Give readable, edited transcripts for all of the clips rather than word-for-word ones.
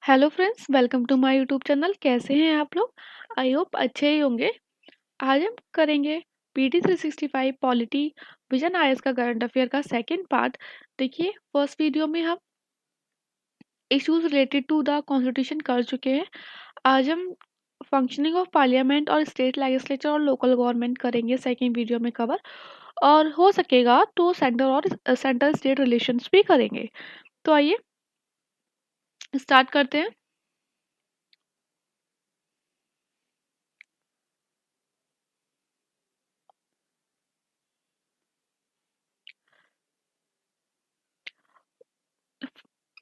Hello friends, welcome to my YouTube channel. कैसे हैं आप लोग? आई होप अच्छे ही होंगे। आज हम करेंगे पीटी 365 पॉलिटी विजन आईएएस का करंट अफेयर का सेकंड पार्ट। देखिए, फर्स्ट वीडियो में हम issues related to the constitution कर चुके हैं। आज हम फंक्शनिंग ऑफ पार्लियामेंट और स्टेट लेजिस्लेचर और लोकल गवर्नमेंट करेंगे सेकेंड वीडियो में कवर। और हो सकेगा तो सेंटर स्टेट रिलेशंस भी करेंगे। तो आइए स्टार्ट करते हैं।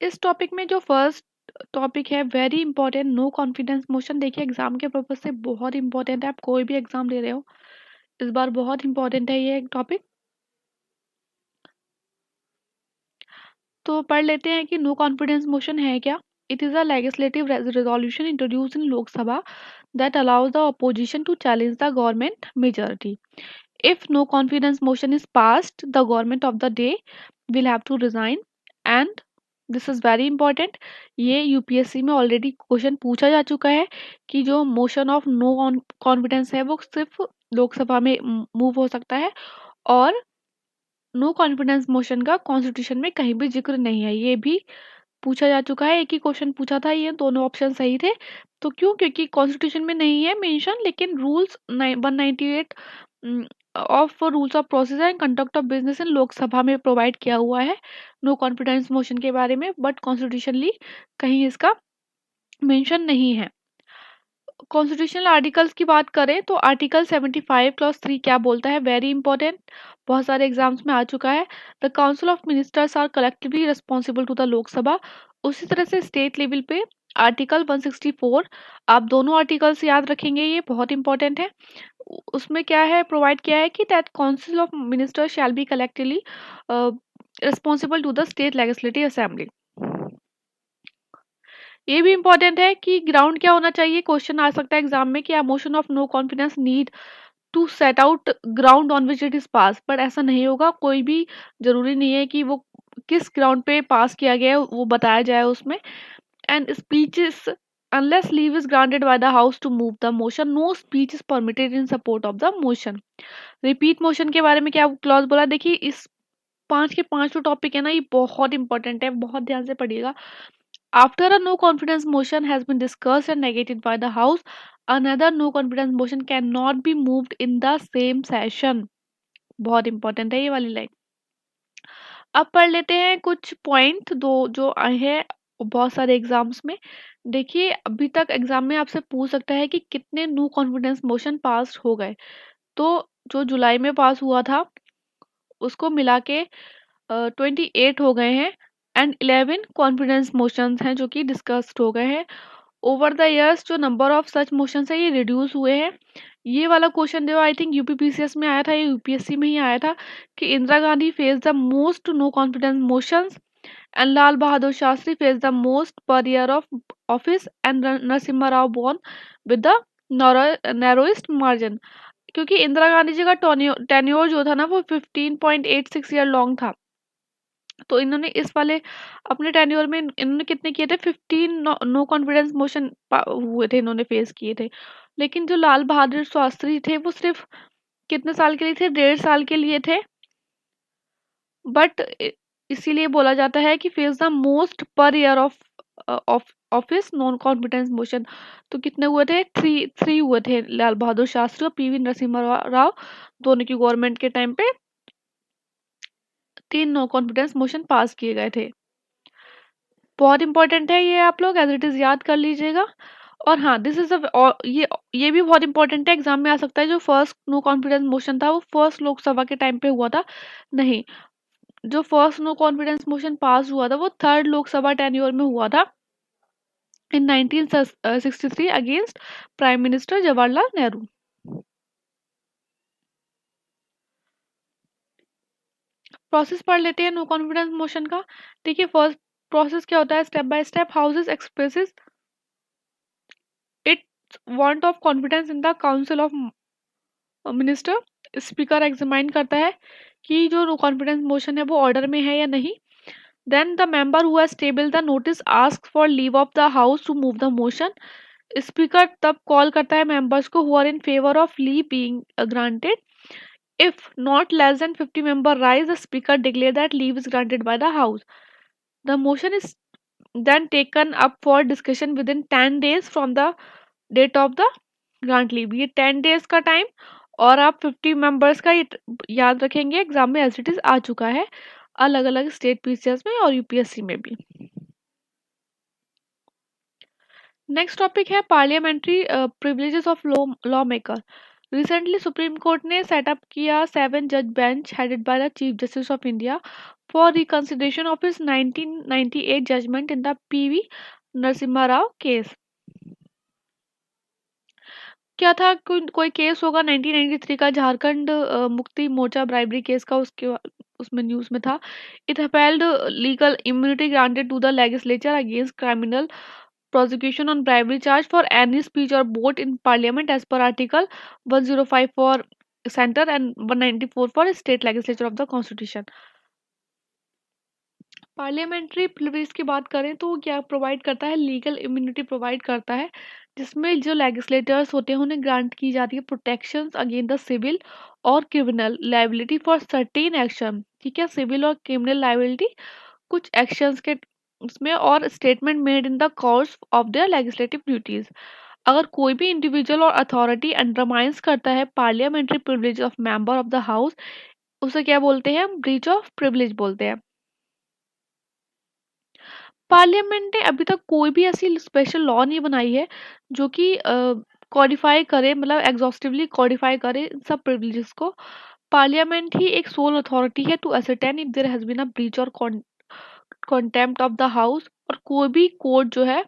इस टॉपिक में जो फर्स्ट टॉपिक है very important, no confidence motion. देखिए, एग्जाम के पर्पज से बहुत इंपॉर्टेंट है। आप कोई भी एग्जाम दे रहे हो, इस बार बहुत इंपॉर्टेंट है ये टॉपिक। तो पढ़ लेते हैं कि नो कॉन्फिडेंस मोशन है क्या। It is a legislative resolution introduce in Lok Sabha that allows the opposition to challenge the government majority. If no confidence motion is passed, the government of the day will have to resign and this is very important। ये UPSC में already question पूछा जा चुका है कि जो motion of no confidence है वो सिर्फ लोकसभा में मूव हो सकता है और नो कॉन्फिडेंस मोशन का कॉन्स्टिट्यूशन में कहीं भी जिक्र नहीं है। ये भी पूछा जा चुका है, एक ही क्वेश्चन पूछा था, ये दोनों ऑप्शन सही थे। तो क्यों? क्योंकि कॉन्स्टिट्यूशन में नहीं है मेंशन, लेकिन rules 198 of rules of procedure and conduct of business in Lok Sabha में प्रोवाइड किया हुआ है नो कॉन्फिडेंस मोशन के बारे में, बट कॉन्स्टिट्यूशनली कहीं इसका मेंशन नहीं है। कॉन्स्टिट्यूशनल आर्टिकल्स की बात करें तो आर्टिकल 75 क्लॉज 3 क्या बोलता है, वेरी इंपॉर्टेंट, बहुत सारे एग्जाम्स में आ चुका है। The council of ministers are collectively responsible to the Lok Sabha. उसी तरह से स्टेट लेवल पे आर्टिकल 164, आप दोनों आर्टिकल्स याद रखेंगे, ये बहुत इंपॉर्टेंट है। उसमें क्या है, प्रोवाइड किया है कि that council of ministers shall be collectively responsible to the state legislative assembly. ये भी इंपॉर्टेंट है कि ग्राउंड क्या होना चाहिए। क्वेश्चन आ सकता है एग्जाम में कि motion of no confidence need to set out ground on which it is pass, but ऐसा नहीं होगा। कोई भी जरूरी नहीं है कि वो किस ग्राउंड पे पास किया गया है वो बताया जाए उसमें। And speeches unless leave is granted by the house to move the motion, no speech is permitted in support of the motion. Repeat motion के बारे में क्या क्लॉज बोला, देखिए इस पांच के पांच जो टॉपिक है ना, ये बहुत इंपॉर्टेंट है, बहुत ध्यान से पढ़िएगा। After a no confidence motion has been discussed and negated by the House, another no confidence motion cannot be moved in the same session। बहुत इंपॉर्टेंट है ये वाली लाइन। अब पढ़ लेते हैं कुछ पॉइंट दो जो आए हैं बहुत सारे एग्जाम्स में। देखिए, अभी तक एग्जाम में आपसे पूछ सकता है कि कितने नो कॉन्फिडेंस मोशन पास हो गए। तो जो जुलाई में पास हुआ था उसको मिला के 28 हो गए हैं एंड 11 कॉन्फिडेंस मोशंस हैं जो कि डिस्कस्ड हो गए हैं। ओवर द इयर्स जो नंबर ऑफ सच मोशंस है ये रिड्यूस हुए हैं। ये वाला क्वेश्चन जो आई थिंक यूपीपीसीएस में आया था, ये यूपीएससी में ही आया था कि Indira Gandhi face the most no confidence motions and Lal Bahadur Shastri face the most per year of office and Narasimha Rao born with the narrowest margin. क्योंकि इंदिरा गांधी जी का टेन्योर जो था ना वो 15.86 ईयर लॉन्ग था। तो इन्होंने इस वाले अपने टेन्योर में इन्होंने कितने किए थे, 15 नो कॉन्फिडेंस मोशन हुए थे, इन्होंने फेस किए थे। लेकिन जो लाल बहादुर शास्त्री थे वो सिर्फ कितने साल के लिए थे, 1.5 साल के लिए थे। बट इसीलिए बोला जाता है कि face the most per year of office non confidence motion. तो कितने हुए थे, थ्री हुए थे लाल बहादुर शास्त्री और पीवी नरसिम्हा राव दोनों की गवर्नमेंट के टाइम पे 3 नो कॉन्फिडेंस मोशन पास किए गए थे। बहुत इंपॉर्टेंट है ये, आप लोग एज इट इज याद कर लीजिएगा। और हाँ, दिस इज ये भी बहुत इंपॉर्टेंट है, एग्जाम में आ सकता है। जो फर्स्ट नो कॉन्फिडेंस मोशन था वो फर्स्ट लोकसभा के टाइम पे हुआ था, नहीं, जो first no confidence motion pass हुआ था वो थर्ड लोकसभा टेन्योर में हुआ था in 1963 against prime minister Jawaharlal Nehru. Process पढ़ लेते हैं नो कॉन्फिडेंस मोशन का। देखिए, फर्स्ट प्रोसेस क्या होता है, step by step houses expresses it's want of confidence in the council of minister. Speaker examine करता है कि जो नो कॉन्फिडेंस मोशन है वो ऑर्डर में है या नहीं। Then the member who has tabled the notice asks for leave of the house to move the motion. Speaker तब कॉल करता है मेंबर्स को who are in favour of leave being granted. If not less than 50 member rise, the speaker declare that leave is granted by the house. The motion is then taken up for discussion within 10 days from the date of the grant leave. ये 10 days का time और आप 50 members का याद रखेंगे. Exam में as it is आ चुका है अलग अलग स्टेट पीसीएस में और यूपीएससी में भी. नेक्स्ट टॉपिक है parliamentary privileges of law maker. Recently supreme court ने सेटअप किया 7 जज bench headed by the chief justice of India for reconsideration of his 1998 judgment in the PV Narasimha Rao case. क्या था, कोई केस होगा 1993 का झारखंड मुक्ति मोर्चा ब्राइबरी केस का, उसके उसमें न्यूज में था. It upheld legal immunity granted to the legislature against criminal prosecution on bribery charge for any speech or vote in parliament as per article 105 for center and 194 for state legislature of the constitution. Parliamentary privilege की बात करें तो क्या provide करता है, legal immunity provide करता है जिसमें जो लेजिस्लेटर्स होते हैं उन्हें ग्रांट की जाती है प्रोटेक्शंस अगेंस्ट द सिविल और criminal liability for certain action. ठीक है, सिविल और क्रिमिनल लाइबिलिटी कुछ एक्शंस के उसमें और statement made in the course of their legislative duties. अगर कोई भी इंडिविजुअल और अथॉरिटी अंडरमाइंस करता है parliamentary privilege of member of the house, उसे क्या बोलते हैं, ब्रीच ऑफ प्रिविलेज बोलते हैं. पार्लियामेंट ने अभी तक कोई भी ऐसी स्पेशल लॉ नहीं बनाई है जो कि कॉडिफाई करे, मतलब एग्जॉस्टिवली कॉडिफाई करे इन सब प्रिविलेजेस को. पार्लियामेंट ही एक सोल अथॉरिटी है to ascertain if there has been a breach और कंटेम्प्ट ऑफ द हाउस. और कोई भी कोर्ट जो है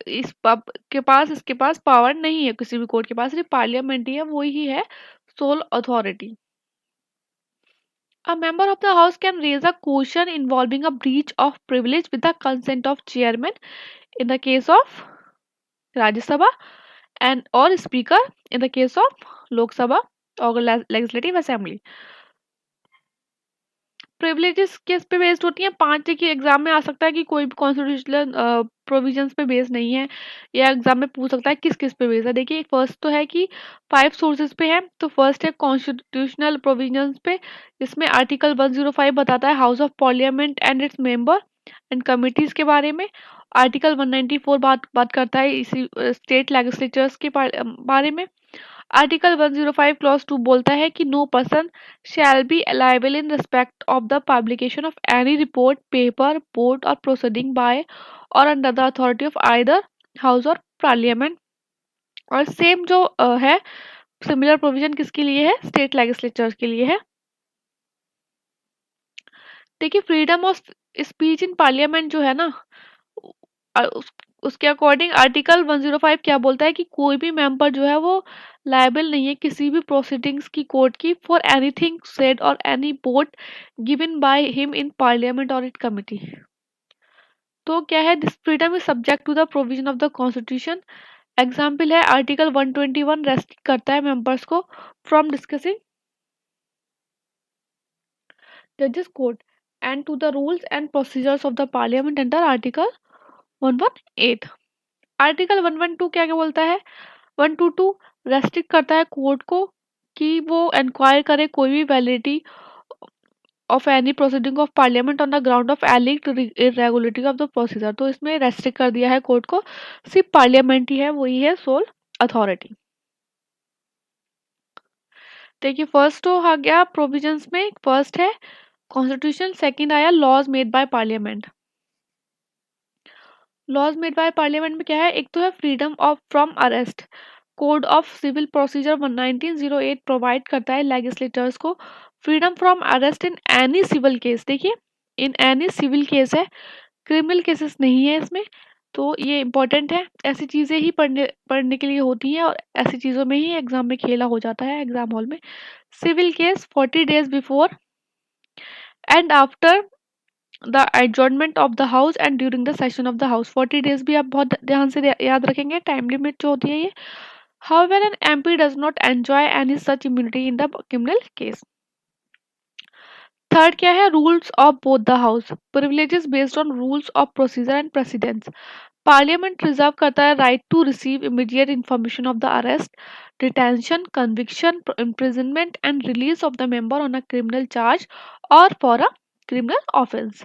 इसके पास पावर नहीं है, किसी भी कोर्ट के पास, सिर्फ पार्लियामेंट ही है, वो ही है soul authority. A member of the house can raise a question involving a breach of privilege with the consent of chairman in the case of Rajya Sabha and or speaker in the case of Lok Sabha or legislative assembly. Privileges किस पे based होती हैं, 5 देखिए exam में आ सकता है कि कोई भी कॉन्स्टिट्यूशनल प्रोविजंस पे बेस्ड नहीं है, या एग्जाम में पूछ सकता है किस किस पे बेस्ड है. देखिए फर्स्ट तो है कि 5 सोर्सेज पे है. तो फर्स्ट है कॉन्स्टिट्यूशनल प्रोविजंस पे, इसमें आर्टिकल 105 बताता है house of parliament and its member and committees के बारे में. आर्टिकल 194 बात करता है इसी स्टेट लेजिस्लेचर्स के बारे में. आर्टिकल 105 क्लॉज 2 बोलता है कि no person shall be liable in respect of the publication of any report, paper, board और प्रोसीडिंग बाय और under the authority of either house और पार्लियामेंट. और सेम जो है सिमिलर प्रोविजन किसके लिए है, स्टेट लेजिस्लेचर्स के लिए है. देखिए freedom of speech in parliament जो है ना, उसके अकॉर्डिंग आर्टिकल 105 क्या बोलता है कि कोई भी मेंबर जो है वो लायबल नहीं है किसी भी प्रोसीडिंग्स की कोर्ट की फॉर एनीथिंग सेड और any vote given by him in parliament और इट कमिटी. तो क्या है, this freedom is subject to the provision of the constitution. Example है आर्टिकल 121 रेस्ट्रिक्ट करता है मेंबर्स को फ्रॉम डिस्कसिंग जजेस court and to the rules and procedures of the parliament under article 118. Article 112 क्या क्या बोलता है, 122 रेस्ट्रिक्ट करता है कोर्ट को कि वो इंक्वायर करे कोई भी validity of any proceeding of parliament on the ground of alleged irregularity of the procedure. तो इसमें रेस्ट्रिक्ट कर दिया है कोर्ट को, सिर्फ पार्लियामेंट ही है, वही है सोल अथॉरिटी. देखिए फर्स्ट तो आ गया प्रोविजंस में, फर्स्ट है कॉन्स्टिट्यूशन, सेकंड आया laws made by parliament. Laws made by parliament में क्या है, एक तो है freedom of from arrest. Code of civil procedure 1908 provide करता है लेजिस्लेटर्स को freedom from arrest in any civil case. देखिए इन एनी सिविल केस है, क्रिमिनल केसेस नहीं है इसमें. तो ये इंपॉर्टेंट है, ऐसी चीज़ें ही पढ़ने के लिए होती हैं और ऐसी चीज़ों में ही एग्जाम में खेला हो जाता है एग्जाम हॉल में. Civil case 40 days before and after the adjournment of the house and during the session of the house. 40 days भी आप बहुत ध्यान से याद रखेंगे, टाइम लिमिट जो होती है ये. However, an MP does not enjoy any such immunity in the criminal case. Third क्या है, rules of both the house, privileges based on rules of procedure and precedence. Parliament reserve करता है right to receive immediate information of the arrest, detention, conviction, imprisonment and release of the member on a criminal charge और for a criminal offence.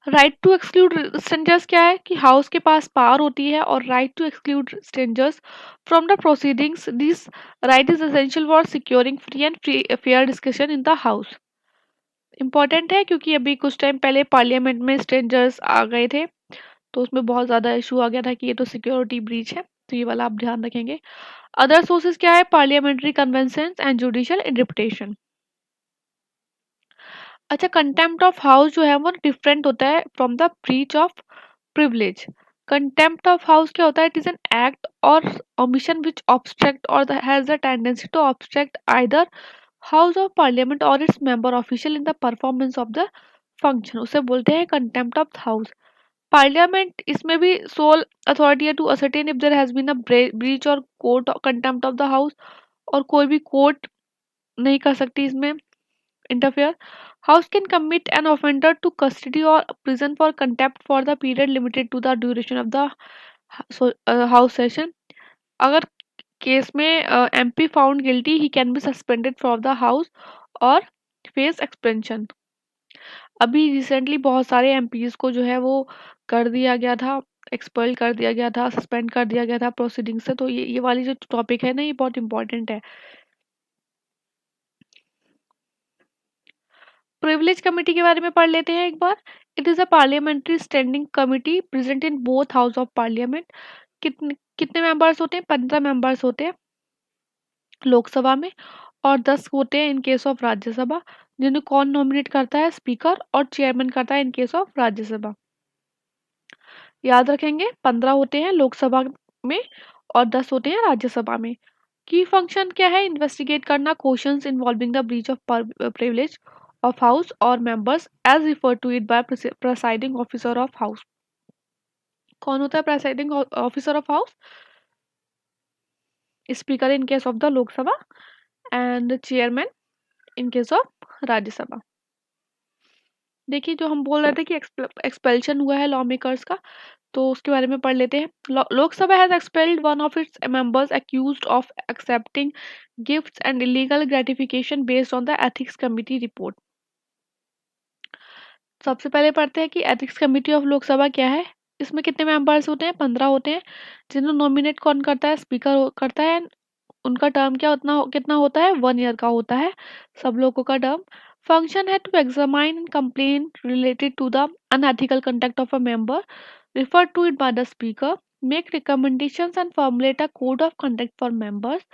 Right to exclude strangers क्या है कि house के पास power होती है और right to exclude strangers from the proceedings, this right is essential for securing free and fair discussion in the house. Important है क्योंकि अभी कुछ टाइम पहले पार्लियामेंट में स्ट्रेंजर्स आ गए थे, तो उसमें बहुत ज़्यादा इशू आ गया था कि ये तो सिक्योरिटी ब्रीच है, तो ये वाला आप ध्यान रखेंगे। अदर सोर्सेज क्या है, parliamentary convention and judicial interpretation. अच्छा, कंटेम्प्ट ऑफ हाउस जो है वो डिफरेंट होता है from the breach of privilege. Contempt of house क्या होता है, इट इज एन एक्ट और omission which obstruct or has a tendency to obstruct either house of parliament or its member official in the performance of the function, उसे बोलते हैं contempt of house. Parliament इसमें भी sole authority है to ascertain if there has been a breach और court contempt of the house, और कोई भी कोर्ट नहीं कर सकती इसमें interfere. House can commit an offender to custody or prison for contempt for the period limited to the duration of the house session. अगर case में MP found guilty, he can be suspended from the house और face expansion. अभी recently बहुत सारे MPs को जो है वो कर दिया गया था, एक्सपेल कर दिया गया था, सस्पेंड कर दिया गया था प्रोसीडिंग से। तो ये वाली जो टॉपिक है ना, ये बहुत इंपॉर्टेंट है। प्रिविलेज कमेटी के बारे में पढ़ लेते हैं एक बार। It is a parliamentary standing committee present in both house of parliament. कितने कितने मेंबर्स होते हैं, 15 मेंबर्स होते हैं लोकसभा में, और 10 होते हैं इन केस ऑफ राज्यसभा, जिन्हें कौन नॉमिनेट करता है, स्पीकर, और चेयरमैन करता है इन केस ऑफ राज्यसभा। याद रखेंगे, 15 होते हैं लोकसभा में और 10 होते हैं राज्यसभा में। की फंक्शन क्या है, इन्वेस्टिगेट करना questions involving the breach of privilege of house और members as refer to it by presiding officer of house. कौन होता है presiding officer of house, speaker in case of the Lok Sabha and chairman in case of Rajya Sabha. देखिए, जो हम बोल रहे थे कि एक्सपेल्शन हुआ है लॉ मेकर्स का, तो उसके बारे में पढ़ लेते हैं। Lok Sabha has expelled one of its members accused of accepting gifts and illegal gratification based on the ethics committee report. सबसे पहले पढ़ते हैं कि एथिक्स कमिटी ऑफ लोकसभा क्या है। इसमें कितने मेंबर्स होते हैं, 15 होते हैं, जिन्हें नॉमिनेट कौन करता है, स्पीकर करता है। उनका टर्म क्या उतना कितना होता है, 1 ईयर का होता है सब लोगों का टर्म। फंक्शन है to examine and complain related to the unethical conduct of a member referred to it by the speaker, make recommendations and formulate a code of conduct for members,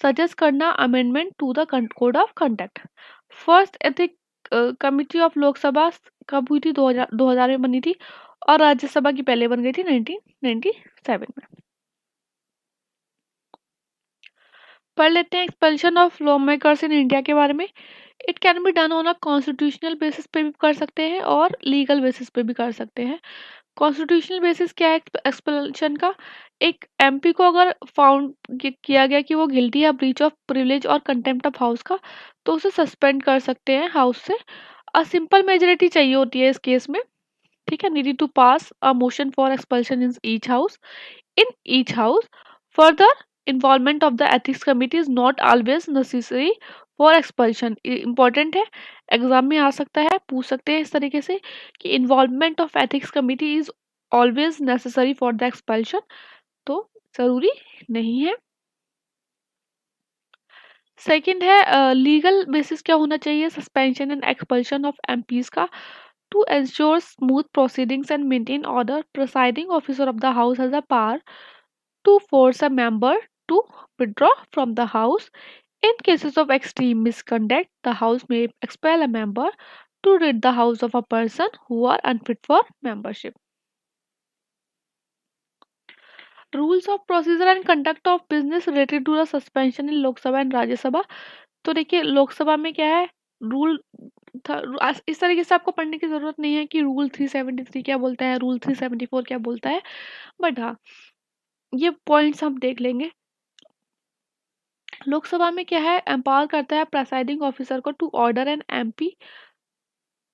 suggest करना amendment to the code of conduct। First ethic committee of Lok Sabha कब हुई थी, 2000 में बनी थी, और राज्यसभा की पहले बन गई थी 1997 में। पढ़ लेते हैं expulsion of law makers in India के बारे में। It can be done on a constitutional basis पे भी कर सकते हैं और लीगल बेसिस पे भी कर सकते हैं। कॉन्स्टिट्यूशनल बेसिस क्या है एक्सपेल्शन का, एक एमपी को अगर फाउंड किया गया कि वो गिल्टी है ब्रीच ऑफ प्रिविलेज और कंटेम्प्ट ऑफ हाउस का, तो उसे सस्पेंड कर सकते हैं हाउस से। अ सिंपल मेजोरिटी चाहिए होती है इस केस में, ठीक है। Needed to pass a motion for expulsion in each house. Further, involvement of the ethics committee is not always necessary for expulsion. Important है, एग्जाम में आ सकता है, पूछ सकते हैं इस तरीके से कि involvement of ethics committee is always necessary for the expulsion, तो जरूरी नहीं है। सेकंड है लीगल बेसिस क्या होना चाहिए suspension and expulsion of MPs का। To ensure smooth proceedings and maintain order, presiding officer of the house has a power to force a member to withdraw from the house. In cases of extreme misconduct, the house may expel a member to rid the house of a person who are unfit for membership. Rules of procedure and conduct of business related to the suspension in Lok Sabha and Rajya Sabha. तो देखिए लोकसभा में क्या है rule था, इस तरीके से आपको पढ़ने की जरूरत नहीं है कि रूल 373 क्या बोलता है, रूल 374 क्या बोलता है, बट हाँ ये पॉइंट्स हम देख लेंगे। लोकसभा में क्या है, एम्पावर करता है प्रेसाइडिंग ऑफिसर को to order an MP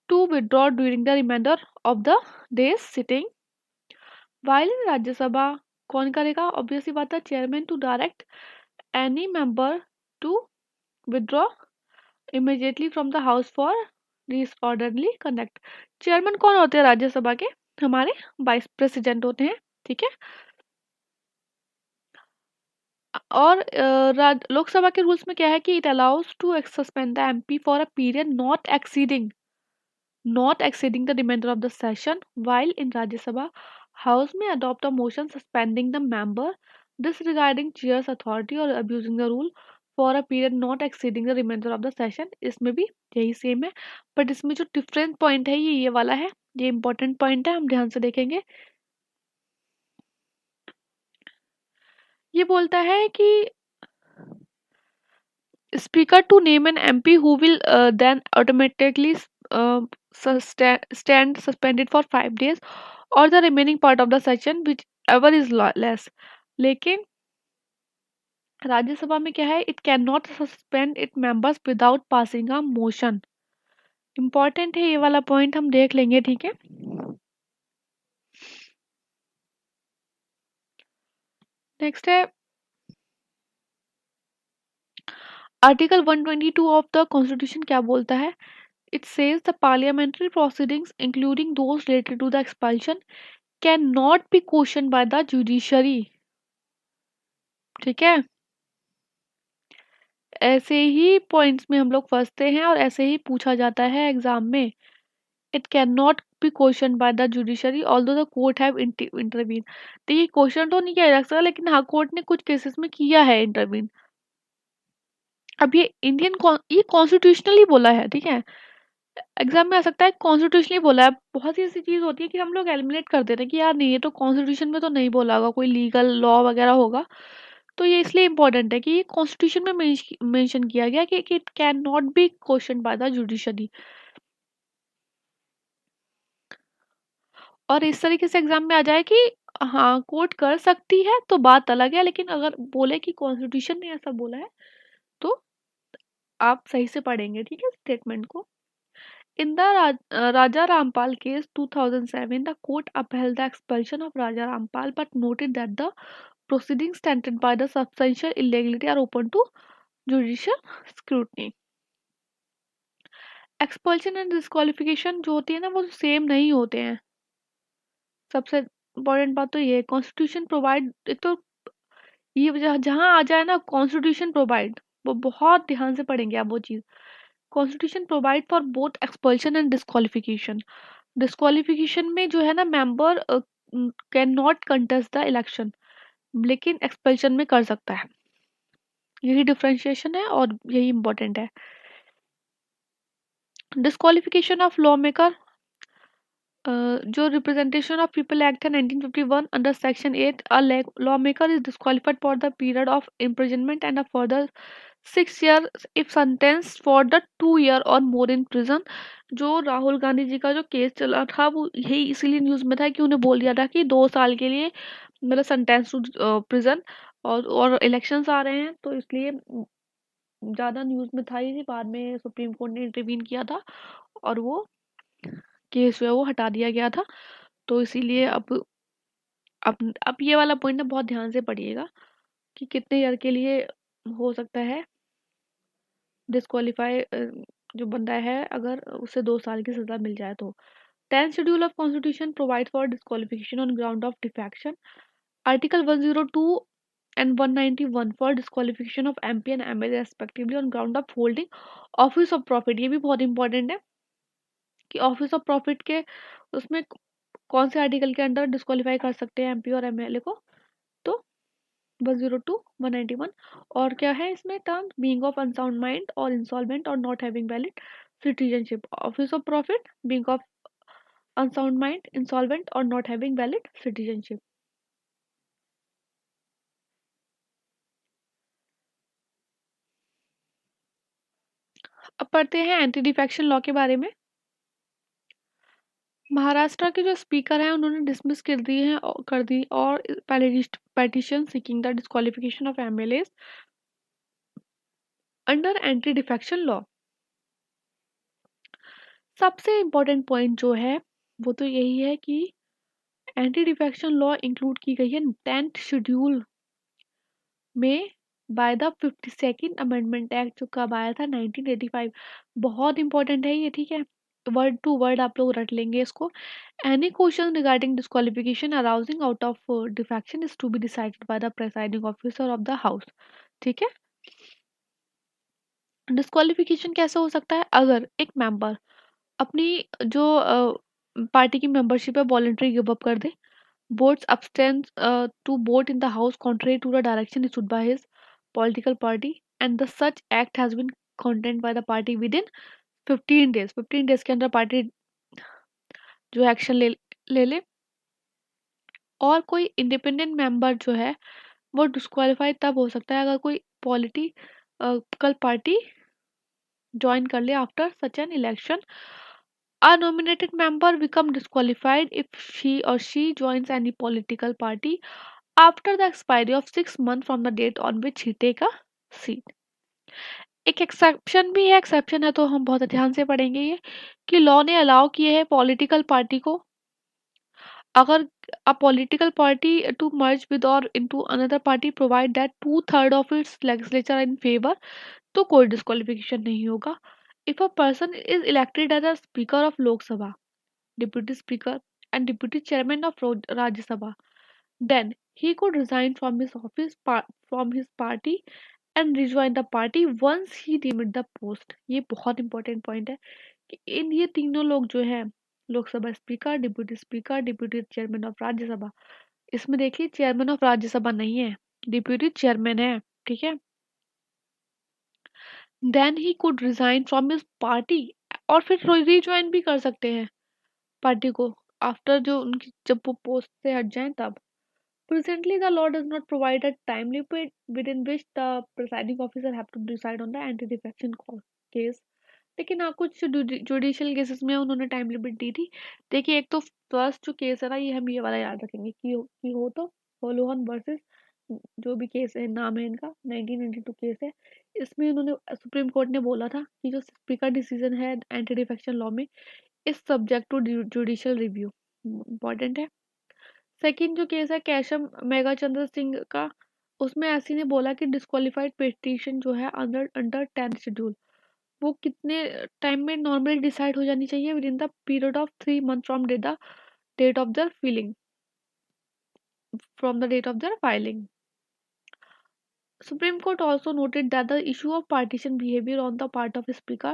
to withdraw during the reminder of the day's sitting. While in Rajya Sabha कौन करेगा, ऑब्वियसली बात है chairman to direct any member to withdraw immediately from the house for disorderly conduct. Chairman कौन होते हैं राज्यसभा के, हमारे vice president होते हैं, ठीक है। और लोकसभा के रूल्स में क्या है कि it allows to suspend the MP for a period not exceeding the remainder of the session, while in Rajya Sabha, House may adopt a motion suspending the member disregarding chair's authority or abusing the rule for a period not exceeding the remainder of the session। इसमें भी यही same है, but इसमें जो different point है ये वाला है, ये इंपॉर्टेंट पॉइंट है, हम ध्यान से देखेंगे। ये बोलता है कि speaker to name an MP who will then automatically stand suspended for 5 days or the remaining part of the session whichever is less। लेकिन राज्यसभा में क्या है, it can not suspend it members without passing a motion. Important है ये वाला point, हम देख लेंगे, ठीक है। नेक्स्ट है आर्टिकल 122 ऑफ द कॉन्स्टिट्यूशन, क्या बोलता है, it says the parliamentary proceedings including those related to the expulsion can not be question by the judiciary, ठीक है। ऐसे ही पॉइंट्स में हम लोग फंसते हैं और ऐसे ही पूछा जाता है एग्जाम में। It can not be question by the judiciary although the court have intervene. तो ये क्वेश्चन तो नहीं किया जा सकता, लेकिन हाँ कोर्ट ने कुछ केसेस में किया है इंटरवीन। अब ये ये कॉन्स्टिट्यूशनली बोला है, ठीक है, एग्जाम में आ सकता है कॉन्स्टिट्यूशनली बोला है। बहुत सी ऐसी चीज होती है कि हम लोग एलिमिनेट कर देते हैं कि यार नहीं, ये तो कॉन्स्टिट्यूशन में तो नहीं बोला होगा, कोई लीगल लॉ वगैरह होगा। तो ये इसलिए इम्पोर्टेंट है कि ये कॉन्स्टिट्यूशन में मेंशन किया गया कि it can not be question by the judiciary. और इस तरीके से एग्जाम में आ जाए कि हाँ कोर्ट कर सकती है तो बात अलग है, लेकिन अगर बोले कि कॉन्स्टिट्यूशन ने ऐसा बोला है तो आप सही से पढ़ेंगे, ठीक है, स्टेटमेंट को। In the Raja Rampal case 2007, the court upheld the expulsion of Raja Rampal but noted that the proceedings tainted by the substantial illegality are open to judicial scrutiny। Expulsion and disqualification जो होती है ना वो same नहीं होते हैं। सबसे important बात तो ये है, कॉन्स्टिट्यूशन प्रोवाइड, एक तो ये जहाँ आ जाए ना कॉन्स्टिट्यूशन प्रोवाइड, वो बहुत ध्यान से पढ़ेंगे आप वो चीज़। Constitution provide for both expulsion and disqualification. Disqualification में जो है ना member can not contest the election, लेकिन एक्सपल्शन में कर सकता है। यही डिफरेंशिएशन है और यही इंपॉर्टेंट है। डिस्क्वालिफिकेशन ऑफ लॉ मेकर, जो रिप्रेजेंटेशन ऑफ पीपल एक्ट है 1951 under section 8, a law maker is disqualified for the period of imprisonment and a further 6 year if sentence for the 2 year और मोर in prison. जो राहुल गांधी जी का जो case चला था वो यही इसीलिए न्यूज में था कि उन्हें बोल दिया था कि 2 साल के लिए मतलब सेंटेंस टू प्रिजन, और इलेक्शंस आ रहे हैं तो इसलिए ज़्यादा न्यूज़ में था ही नहीं। बाद में सुप्रीम कोर्ट ने इंटरवीन किया था और वो केस जो है वो हटा दिया गया था। तो इसीलिए अब ये वाला पॉइंट ना बहुत ध्यान से पढ़िएगा कि कितने ईयर के लिए हो सकता है डिस्क्वालीफाई, जो बंदा है अगर उसे 2 साल की सजा मिल जाए तो। 10th schedule of constitution provide for disqualification on ground of defection. Article 102 and 191 for disqualification of MP and MLA respectively on ground of holding office of profit. ये भी बहुत इंपॉर्टेंट है कि ऑफिस ऑफ प्रॉफिट के उसमें कौन से article के अंडर डिस्क्वालीफाई कर सकते हैं एमपी और एमएलए को। तो 102 191 और क्या है इसमें term, being of unsound mind और इंसॉल्वेंट और not having valid citizenship. Office of profit, being of unsound mind, insolvent और नॉट हैविंग वैलिड सिटीजनशिप। अब पढ़ते हैं एंटी डिफेक्शन लॉ के बारे में। महाराष्ट्र के जो स्पीकर हैं उन्होंने डिसमिस कर दी और petition seeking the disqualification of MLA under anti defection law सबसे इम्पोर्टेंट पॉइंट जो है वो तो यही है कि एंटी डिफेक्शन लॉ इंक्लूड की गई है 10th शेड्यूल में by the 52nd amendment act जो कब आया था 1985। बहुत इंपॉर्टेंट है ये, ठीक है, वर्ड टू वर्ड आप लोग रट लेंगे इसको। Any question regarding disqualification arousing out of defection is to be decided by the presiding officer of the house. ठीक है, डिस्क्वालिफिकेशन कैसे हो सकता है? अगर एक मेंबर अपनी जो पार्टी की मेंबरशिप है वॉलंटरी गिव अप कर दे, votes abstains to vote in the house contrary to the direction issued by his political party, and the such act has been condemned by the party within 15 days। 15 days के अंदर party जो action ले ले। और कोई independent member जो है वो डिस्क्वालीफाई तब हो सकता है अगर कोई कल पार्टी ज्वाइन कर ले after such an election. A nominated member become disqualified if she or she joins any political party after the expiry of 6 months from the date on which he take a seat। एक exception भी है, exception है तो हम बहुत ध्यान से पढ़ेंगे ये, कि लॉ ने अलाउ किए है पॉलिटिकल पार्टी को, अगर a political party to merge with or into another party provide that 2/3 of its legislature are in favor, तो कोई डिस्क्वालिफिकेशन नहीं होगा। If a person is elected as a speaker of Lok Sabha, deputy speaker and deputy chairman of Rajya Sabha, then he could resign from his office from his party and rejoin the party once he deemed the post। ये बहुत important point है कि इन ये तीनों लोग जो है, Lok Sabha speaker, deputy chairman of Rajya Sabha, इसमें देखिए चेयरमैन ऑफ राज्यसभा नहीं है, डिप्यूटी चेयरमैन है, ठीक है। Then he could resign from his party, और फिर रिज्वाइन भी कर सकते हैं पार्टी को आफ्टर जो उनकी जब वो पोस्ट से हट जाएं तब। Presently, the law does not provide a time limit within which the presiding officer have to decide on the anti-defection case। लेकिन हाँ, कुछ जुडिशियल केसेस में उन्होंने टाइम लिमिट दी थी। देखिए, एक तो फर्स्ट जो केस है ना, ये हम ये वाला याद रखेंगे कि हो तो होलोहन वर्सेस जो भी केस है, नाम है इनका, 1992 केस है। इसमें उन्होंने सुप्रीम कोर्ट ने बोला था कि जो स्पीकर डिसीजन है एंटी डिफेक्शन लॉ में is subject to judicial review. Important है। सेकंड जो केस है कैशम मेगा चंद्र सिंह का, उसमें एससी ने बोला कि डिस्क्वालिफाइड पिटीशन जो है अंडर अंडर 10th शेड्यूल वो कितने टाइम में नॉर्मली डिसाइड हो जानी चाहिए, within the period of 3 months date of their filing from the date of their filing. Supreme Court also noted that the issue of partisan behavior on the part of speaker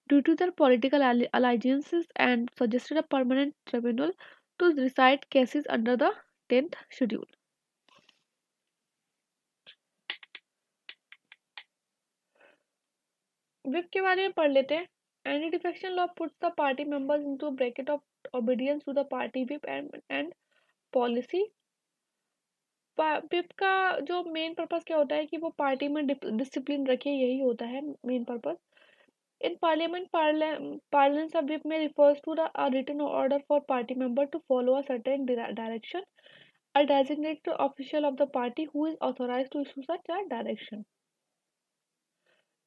due to their political alliances and suggested a permanent tribunal to decide cases under the 10th schedule। Whip के बारे में पढ़ लेते हैं। Anti defection law puts the party members into bracket of obedience to the party whip and policy. Whip का जो main purpose क्या होता है कि वो पार्टी में डिसिप्लिन रखे, यही होता है main purpose. In parliament parlance, a whip may refers to a written order for party member to follow a certain direction, a designated official of the party who is authorized to issue such a direction।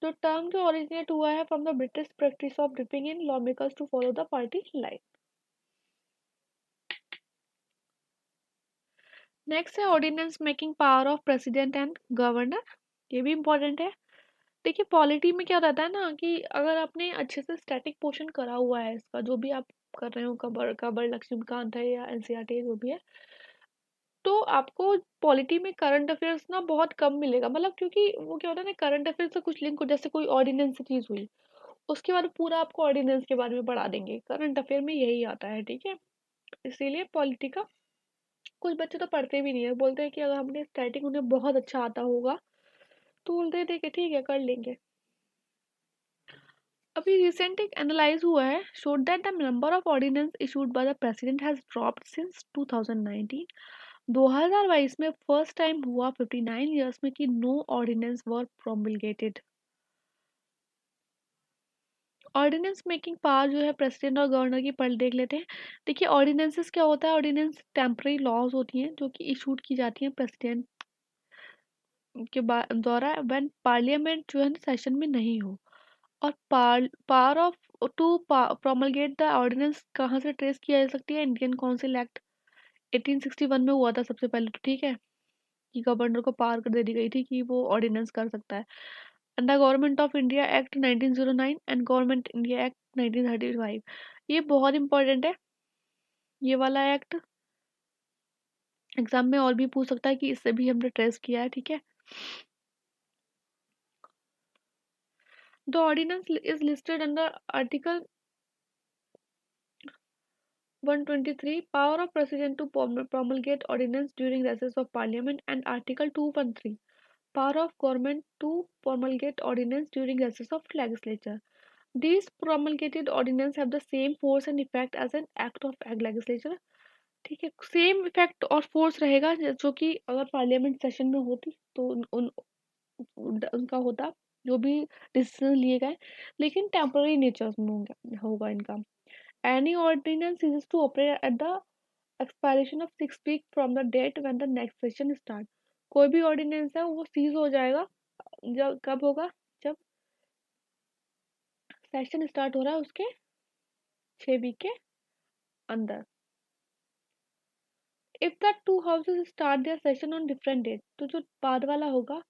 जो term जो originate हुआ है from the British practice of dipping in law makers to follow the party line. Next है ordinance making power of president and governor. ये भी important है। देखिए polity में क्या रहता है ना कि अगर आपने अच्छे से स्टैटिक पोर्शन करा हुआ है इसका, जो भी आप कर रहे हो, कबर कबर लक्ष्मीकांत है या एनसीईआरटी जो भी है, तो आपको पॉलिटी में करंट अफेयर्स ना बहुत कम मिलेगा, मतलब क्योंकि वो क्या होता है ना, करंट अफेयर्स से कुछ लिंक हो, जैसे कोई ऑर्डिनेंस चीज हुई उसके बाद पूरा आपको ऑर्डिनेंस के बारे में पढ़ा देंगे, करंट अफेयर में यही आता है, ठीक है। इसीलिए पॉलिटी का कुछ बच्चे तो पढ़ते भी नहीं है, बोलते हैं कि अगर हमने स्टैटिक उन्हें बहुत अच्छा आता होगा तो बोलते थे कि ठीक है कर लेंगे। अभी रिसेंट एक एनालाइज हुआ है, showed that the number of ordinance issued by the president has dropped since 2019। 2022 में फर्स्ट टाइम हुआ 59 इयर्स में कि नो ऑर्डिनेंस वर प्रोमulgated। ऑर्डिनेंस मेकिंग पावर जो है प्रेसिडेंट और गवर्नर की पढ़ देख लेते हैं। देखिए ऑर्डिनेंसेस क्या होता है, ऑर्डिनेंस टेम्पररी लॉज होती हैं जो कि इशूड की जाती हैं प्रेसिडेंट के द्वारा व्हेन पार्लियामेंट जो है ना सेशन में नहीं हो। और power of to promulgate the ordinance कहाँ से ट्रेस किया जा सकती है? इंडियन काउंसिल एक्ट 1861 में हुआ था सबसे पहले, तो ठीक है, कि गवर्नर को पावर दे दी गई थी कि वो ऑर्डिनेंस कर सकता है। And the government of India act 1909 and government India act 1935, ये बहुत इंपॉर्टेंट है, ये वाला एक्ट एग्जाम में और भी पूछ सकता है कि इससे भी हमने ट्रेस किया है, ठीक है। The ordinance is listed under article 123, power of president to promulgate ordinance during recess of parliament, and article 213, power of government to promulgate ordinance during recess of legislature. These promulgated ordinance have the same force and effect as an act of legislature, ठीक है, same effect और force रहेगा जो कि अगर parliament session में होती तो उनका होता, जो भी डिसीजन लिए गए, लेकिन टेम्पररी नेचर में होगा इनका। Any ordinance is to operate at the expiration of 6 week from the date when the next session start. कोई भी ऑर्डिनेंस है वो सीज हो जाएगा जब कब होगा, जब सेशन स्टार्ट हो रहा है उसके 6 वीक के अंदर। If the two houses start their session on different date, तो जो बाद वाला होगा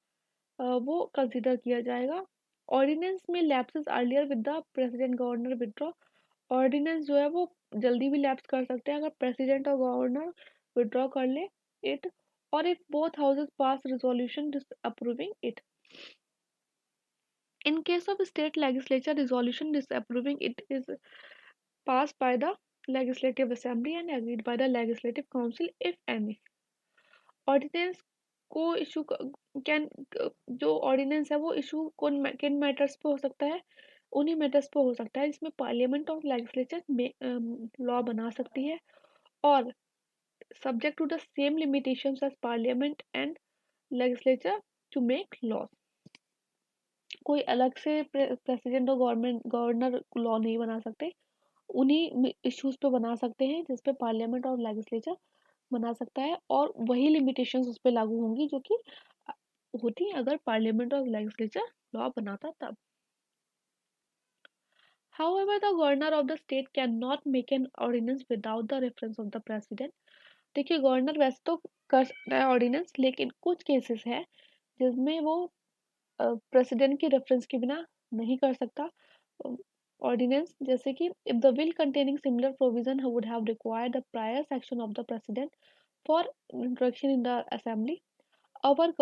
वो कंसिडर किया जाएगा। ऑर्डिनेंस में lapses earlier with the president governor withdraw, ordinance जो है वो जल्दी भी लैप्स कर सकते हैं अगर प्रेसिडेंट और गवर्नर विड्रॉ कर ले इट, और if both houses pass resolution disapproving it. In case of state legislature, resolution disapproving it is passed by the legislative assembly and agreed by the legislative council if any. Ordinance को issue can जो ordinance है वो issue किन matters पे हो सकता है? उन्हीं मैटर्स पे हो सकता है जिसमें पार्लियामेंट और लेजिस्लेचर में लॉ बना सकती है, और subject to the same limitations as parliament and legislature to make laws. कोई अलग से प्रेसिडेंट और गवर्नर लॉ नहीं बना सकते, उन्हीं इश्यूज पे बना सकते हैं जिसपे पार्लियामेंट और लेजिस्लेचर बना सकता है, और वही लिमिटेशंस उस पर लागू होंगी जो कि होती अगर पार्लियामेंट और लेजिस्लेचर लॉ बनाता तब। However, the governor of the state cannot make an ordinance without the reference of the president. देखिए, गवर्नर वैसे तो कर सकता है ऑर्डिनेंस, लेकिन कुछ केसेस है जिसमें वो प्रेसिडेंट के रेफरेंस के बिना नहीं कर सकता ऑर्डिनेंस, जैसे कि if the bill containing similar provision would have required the prior section of the president for introduction in the assembly, और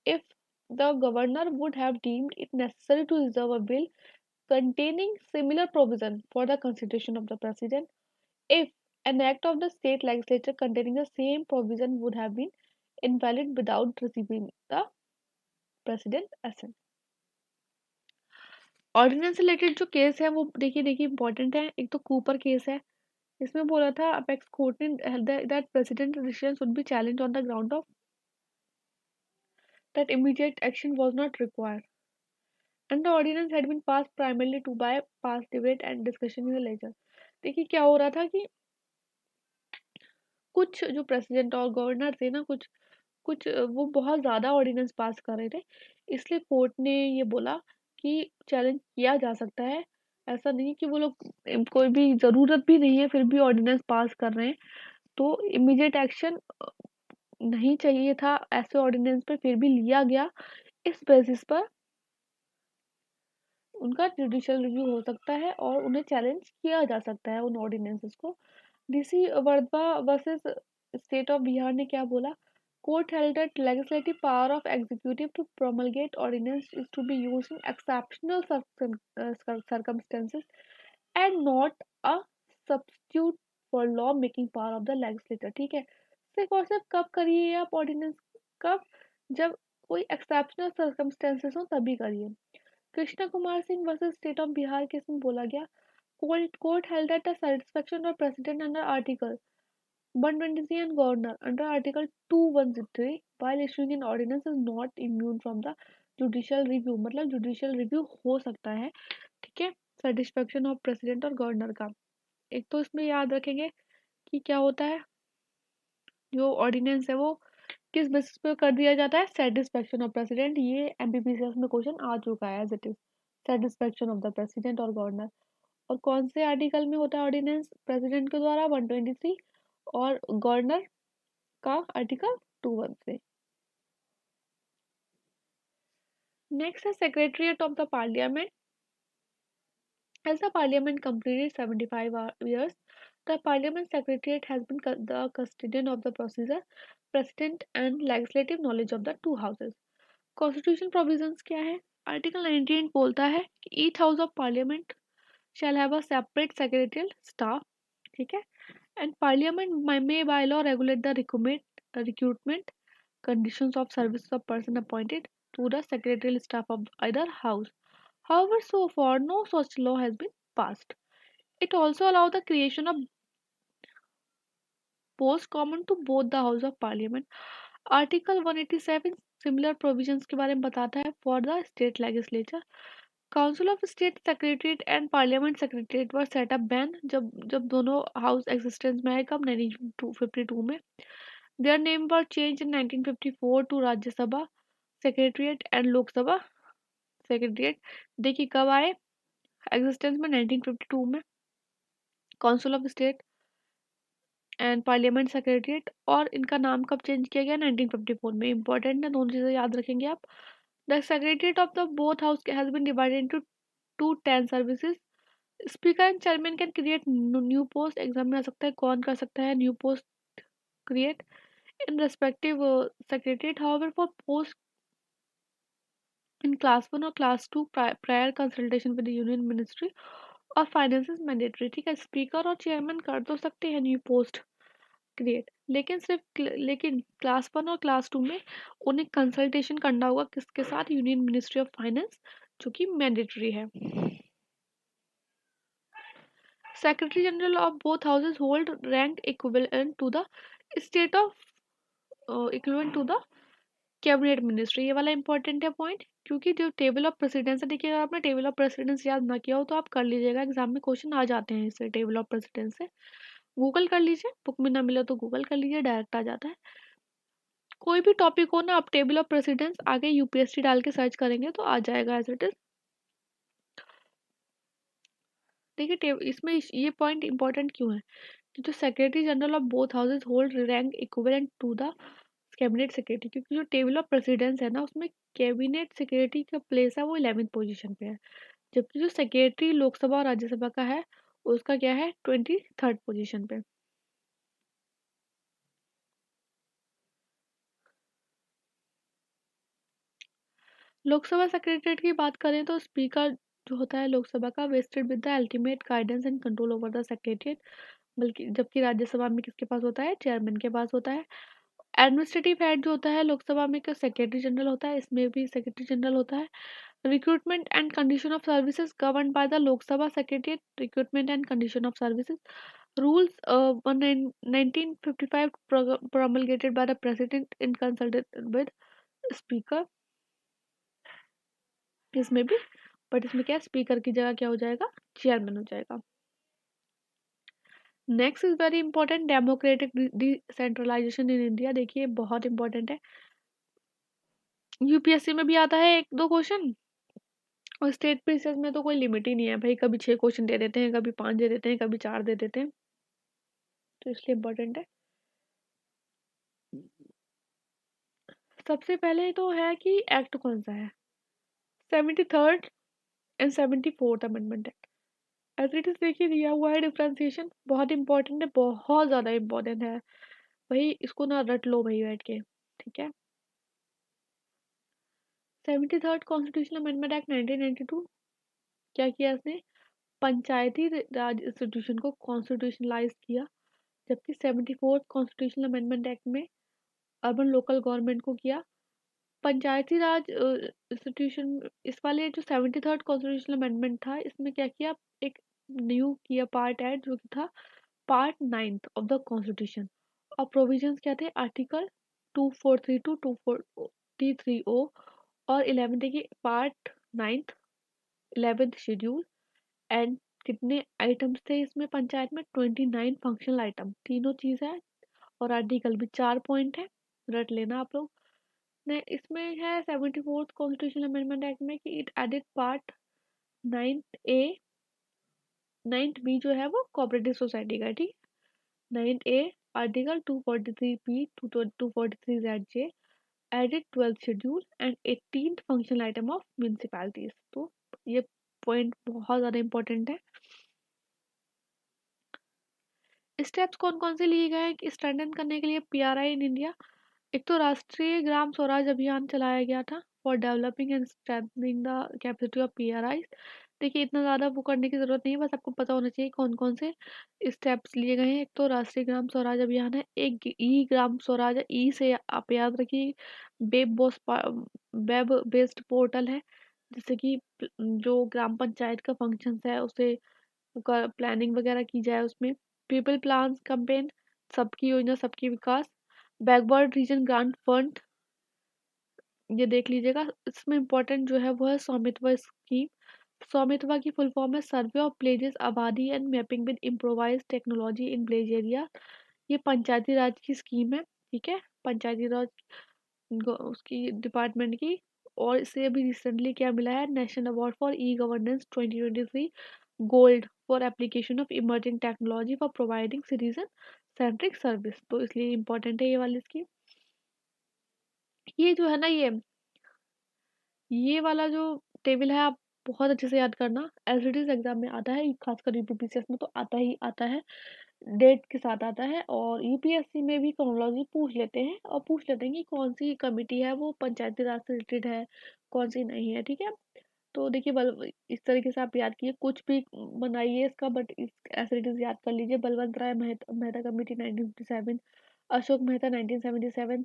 if the governor would have deemed it necessary to reserve a bill containing similar provision for the consideration of the president, if an act of the state legislature containing the same provision would have been invalid without receiving the president assent। Ordinance से related जो case है वो देखिए important है। एक तो Cooper case है, इसमें बोला था अपेक्स कोर्ट ने that president decision should be challenge on the ground of that immediate action was not required and the ordinance had been pass primarily to bypass debate and discussion in the ledger. देखिए क्या हो रहा था कि कुछ जो president और governor थे ना, कुछ कुछ वो बहुत ज़्यादा ऑर्डिनेंस पास कर रहे थे, इसलिए कोर्ट ने ये बोला कि चैलेंज किया जा सकता है। ऐसा नहीं कि वो लोग कोई भी ज़रूरत भी नहीं है फिर भी ऑर्डिनेंस पास कर रहे हैं, तो इमीडिएट एक्शन नहीं चाहिए था ऐसे ऑर्डिनेंस पे, फिर भी लिया गया। इस बेसिस पर उनका जुडिशियल रिव्यू हो सकता है और उन्हें चैलेंज किया जा सकता है उन ऑर्डिनेंसेस को। DC Wadhwa versus state of Bihar ने क्या बोला? Court held that legislative power of executive to promulgate ordinance is to be used in exceptional circumstances and not a substitute for law making power of the legislator. ठीक है, सिर्फ और सिर्फ कब करिए आप ऑर्डिनेंस? कब? जब कोई एक्सेप्शनल सर्कमस्टेंसेस हो तभी करिए। Krishna Kumar Singh versus state of Bihar case में बोला गया, court held that the satisfaction of president under article 123 and governor under article 213 while issuing an ordinance is not immune from the judicial review। मतलब judicial review हो सकता है, ठीक है, satisfaction of president और governor का। एक तो इसमें याद रखेंगे कि क्या होता है, जो ordinance है वो किस बेसिस पे कर दिया जाता है? Satisfaction of president. ये एमपीपीसीएस में क्वेश्चन आ चुका है as it is. Satisfaction of the president और गवर्नर। और कौन से आर्टिकल में होता है ऑर्डिनेंस? प्रेसिडेंट के द्वारा 123 और गवर्नर का आर्टिकल 213। नेक्स्ट है secretariat of the parliament. As the parliament completed 75 years, the parliament secretariat has been the custodian of the procedure, president and legislative knowledge of the two houses. Constitution provisions क्या है? Article 19 बोलता है कि each house of parliament shall have a separate secretarial staff, ठीक है? And parliament may by law regulate the recruitment, conditions of service of person appointed to the secretarial staff of either house. However, so far no such law has been passed. It also allows the creation of posts common to both the House of Parliament. Article 187 similar provisions के बारे में बताता है for the state legislature. Council of State Secretariat and Parliament Secretariat were set up when जब दोनों house existence में आए कब 1952 में. Their name were changed in 1954 to Rajya Sabha Secretariat and Lok Sabha Secretariat. देखिए कब आए एग्जिस्टेंस में? 1952 में. Council of state and parliament secretariat, और इनका नाम कब चेंज किया गया? 1954 में. इंपॉर्टेंट है, दोनों चीज़ें याद रखेंगे आप. The secretariat of the both house has been divided into 10 services. Speaker and chairman can create new post. Exam में आ सकता है कौन कर सकता है new post create in respective secretariat. However for post in class 1 और class 2 prior consultation with the union ministry और फाइनेंस इज मैंडेटरी. ठीक है, स्पीकर और चेयरमैन कर तो सकते हैं न्यू पोस्ट क्रिएट, लेकिन क्लास 1 और क्लास 2 में उन्हें कंसल्टेशन करना होगा किसके साथ? यूनियन मिनिस्ट्री ऑफ फाइनेंस, जो कि मैंडेटरी है. Secretary general of both houses hold rank equivalent to the state of equivalent to the cabinet ministry. ये वाला इंपॉर्टेंट है पॉइंट, क्योंकि जो टेबल ऑफ प्रेसिडेंस है, देखिए अगर आपने टेबल ऑफ प्रेसिडेंस याद ना किया हो तो आप कर लीजिएगा, एग्जाम में क्वेश्चन आ जाते हैं इससे. टेबल ऑफ प्रेसिडेंस से गूगल कर लीजिए, बुक में ना मिले तो गूगल कर लीजिए, डायरेक्ट आ जाता है. कोई भी टॉपिक हो ना, आप टेबल ऑफ प्रेसिडेंस आगे यूपीएससी डाल के सर्च करेंगे तो आ जाएगा एज इट इज. देखिए इसमें ये पॉइंट इंपॉर्टेंट क्यों है कि जो secretary general of both houses hold rank equivalent to the cabinet secretary, क्योंकि जो टेबल ऑफ प्रेसिडेंस है ना उसमें कैबिनेट सेक्रेटरी का प्लेस है वो 11th पोजीशन पे है, जबकि जो सेक्रेटरी लोकसभा और राज्यसभा का है उसका क्या है? 23rd पोजीशन पे. लोकसभा सेक्रेटरीट की बात करें तो स्पीकर जो होता है लोकसभा का wasted with the ultimate guidance and control over the secretariat, बल्कि जबकि राज्यसभा में किसके पास होता है? चेयरमैन के पास होता है. एडमिनिस्ट्रेटिव हेड जो होता है लोकसभा में का सेक्रेटरी जनरल होता है, इसमें भी सेक्रेटरी जनरल होता है. Recruitment and condition of services govern by the Lok Sabha secretariat. Recruitment and condition of services rules 1955 promulgated by the president in consultation with speaker. इसमें भी, बट इसमें क्या है? स्पीकर की जगह क्या हो जाएगा? चेयरमैन हो जाएगा. Next is very important, democratic decentralisation in India. देखिए बहुत इंपॉर्टेंट है, यूपीएससी में भी आता है 1-2 क्वेश्चन, और स्टेट प्रीसेस में तो कोई लिमिट ही नहीं है भाई, कभी 6 क्वेश्चन दे देते हैं, कभी 5 दे देते हैं, कभी 4 दे देते हैं, तो इसलिए इम्पोर्टेंट है. सबसे पहले तो है कि एक्ट कौन सा है? 73rd and 74th amendment act. As it is देखिए दिया हुआ है डिफ्रेंसिएशन, बहुत इंपॉर्टेंट है, बहुत ज़्यादा इंपॉर्टेंट है भाई, इसको ना रट लो भाई बैठ के. ठीक है, 73rd कॉन्स्टिट्यूशनल अमेंडमेंट एक्ट 1992 क्या किया इसने? पंचायती राज इंस्टीट्यूशन को कॉन्स्टिट्यूशनलाइज किया, जबकि 74th कॉन्स्टिट्यूशनल अमेंडमेंट एक्ट में अर्बन लोकल गवर्नमेंट को किया. पंचायती राज इंस्टीट्यूशन, इस वाले जो 73rd कॉन्स्टिट्यूशनल अमेंडमेंट था इसमें क्या किया? एक न्यू किया पार्ट ऐड, जो कि था part 9th of the constitution. और प्रोविजंस क्या थे? आर्टिकल 243 टू 243O और 11 देखिए part 9th 11th schedule. And कितने आइटम्स थे इसमें? पंचायत में 29 फंक्शनल आइटम, तीनों चीज़ है, और आर्टिकल भी 4 पॉइंट है. रट लेना आप लोग। ने इसमें है 74th कॉन्स्टिट्यूशन अमेंडमेंट एक्ट में कि it added part 9A 9B जो है वो कोऑपरेटिव सोसाइटी का है, ठीक। 9A article 243B to 243ZJ added 12th schedule and 18th functional item of municipalities. तो ये पॉइंट बहुत ज़्यादा इंपॉर्टेंट है। स्टेप्स कौन कौन से लिए गए हैं स्ट्रेंथन करने के लिए पीआरआई इन इंडिया? एक तो राष्ट्रीय ग्राम स्वराज अभियान चलाया गया था for developing and strengthening the capacity of PRI. देखिए इतना ज़्यादा वो करने की ज़रूरत नहीं है, बस आपको पता होना चाहिए कौन कौन से स्टेप्स लिए गए हैं। एक तो राष्ट्रीय ग्राम स्वराज अभियान है, एक ई ग्राम स्वराज है, ई से आप याद रखिए वेब बेस्ड पोर्टल है, जिससे कि जो ग्राम पंचायत का फंक्शंस है उसे प्लानिंग वगैरह की जाए उसमें। पीपल प्लान कैंपेन, सबकी योजना सबकी विकास। बैकवर्ड रीजन ग्रांट फंड, ये देख लीजिएगा। इसमें इम्पोर्टेंट जो है वो है स्वामित्व स्कीम। स्वामित्व की फुल फॉर्म है सर्वे ऑफ विलेजेस आबादी and mapping with improvise technology in village area. ये पंचायती राज की स्कीम है, ठीक है, पंचायती राज उसकी डिपार्टमेंट की। और इसे अभी रिसेंटली क्या मिला है, national award for e governance 2023 gold for application of emerging technology for providing citizen centric service. तो इसलिए इम्पोर्टेंट है ये वाली स्कीम। ये जो है ना, ये वाला जो टेबल है आप बहुत अच्छे से याद करना, एसडीज एग्जाम में आता है, खासकर यूपीपीसीएस में तो आता ही आता है, डेट के साथ आता है। और यूपीएससी में भी क्रोनोलॉजी पूछ लेते हैं और पूछ लेते हैं कि कौन सी कमेटी है वो पंचायती राज से रिलेटेड है, कौन सी नहीं है, ठीक है। तो देखिए इस तरीके से आप याद कीजिए, कुछ भी बनाइए इसका, बट इस एसिडिटीज याद कर लीजिए। Balwant Rai Mehta committee 1957, Ashok Mehta 1977,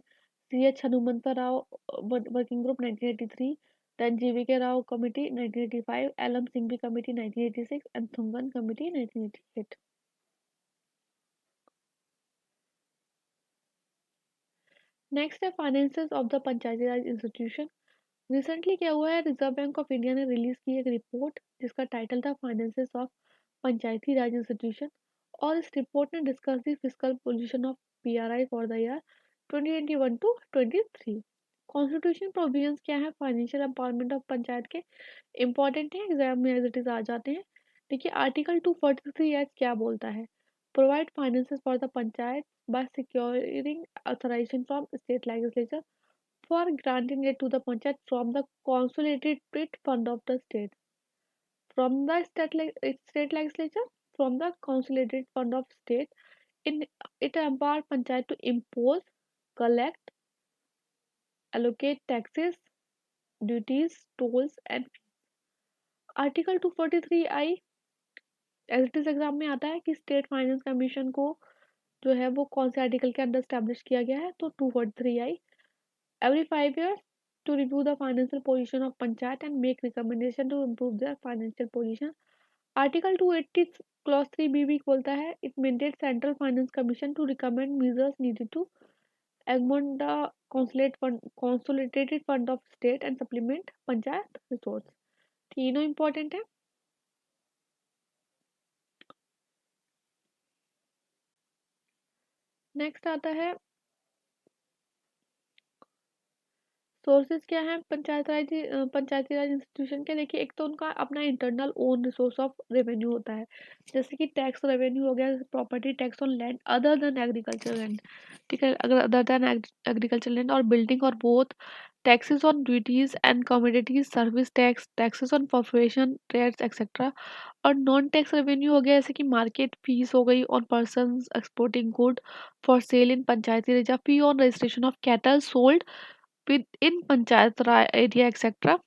C H Hanumantha Rao working group 1983, then GVK Rao committee 1985, L M Singhvi committee 1986 and Thungon committee 1988। Next है finances of the Panchayati Raj institution. Recently क्या हुआ है, रिजर्व बैंक ऑफ इंडिया ने रिलीज की एक रिपोर्ट जिसका टाइटल था finances of Panchayati Raj institution. और इस रिपोर्ट ने discuss the fiscal position of PRI for the year 2021 to 23। Constitution provisions क्या है फाइनेंशियल एम्पावरमेंट ऑफ पंचायत के, इंपॉर्टेंट है, एग्जाम में एज इट इज आ जाते हैं। देखिए आर्टिकल 243 एच क्या बोलता है, provide finances for the panchayat by securing authorisation from state legislature for granting it to the panchayat from the consolidated fund of the state, from the state legislature, from the consolidated fund of state. In it empower panchayat to impose, collect, allocate taxes, duties, tolls and article 243 I as it is exam में आता है कि state finance commission को जो है वो कौन से आर्टिकल के अंदर स्टैब्लिश किया गया है, तो 243 आई every 5 years to review the financial position of panchayat and make recommendation to improve their financial position. Article 280 clause 3b भी बोलता है it mandates central finance commission to recommend measures needed to augment the consolidated fund of state and supplement panchayat resource। तीनों important है। Next आता है sources क्या है पंचायती Raj institution के। देखिए एक तो उनका अपना internal own resource of revenue होता है, जैसे कि टैक्स रेवेन्यू हो गया, property tax on land other than agriculture land, ठीक है, अगर अदर देन एग्रीकल्चर लैंड और बिल्डिंग और both, taxes on duties and commodities service tax, taxes on corporation rates etcetera. और नॉन टैक्स रेवेन्यू हो गया जैसे कि मार्केट फीस हो गई on person exporting good for sale in Panchayati रेजा, फी on registration of cattle sold within panchayat area etcetera.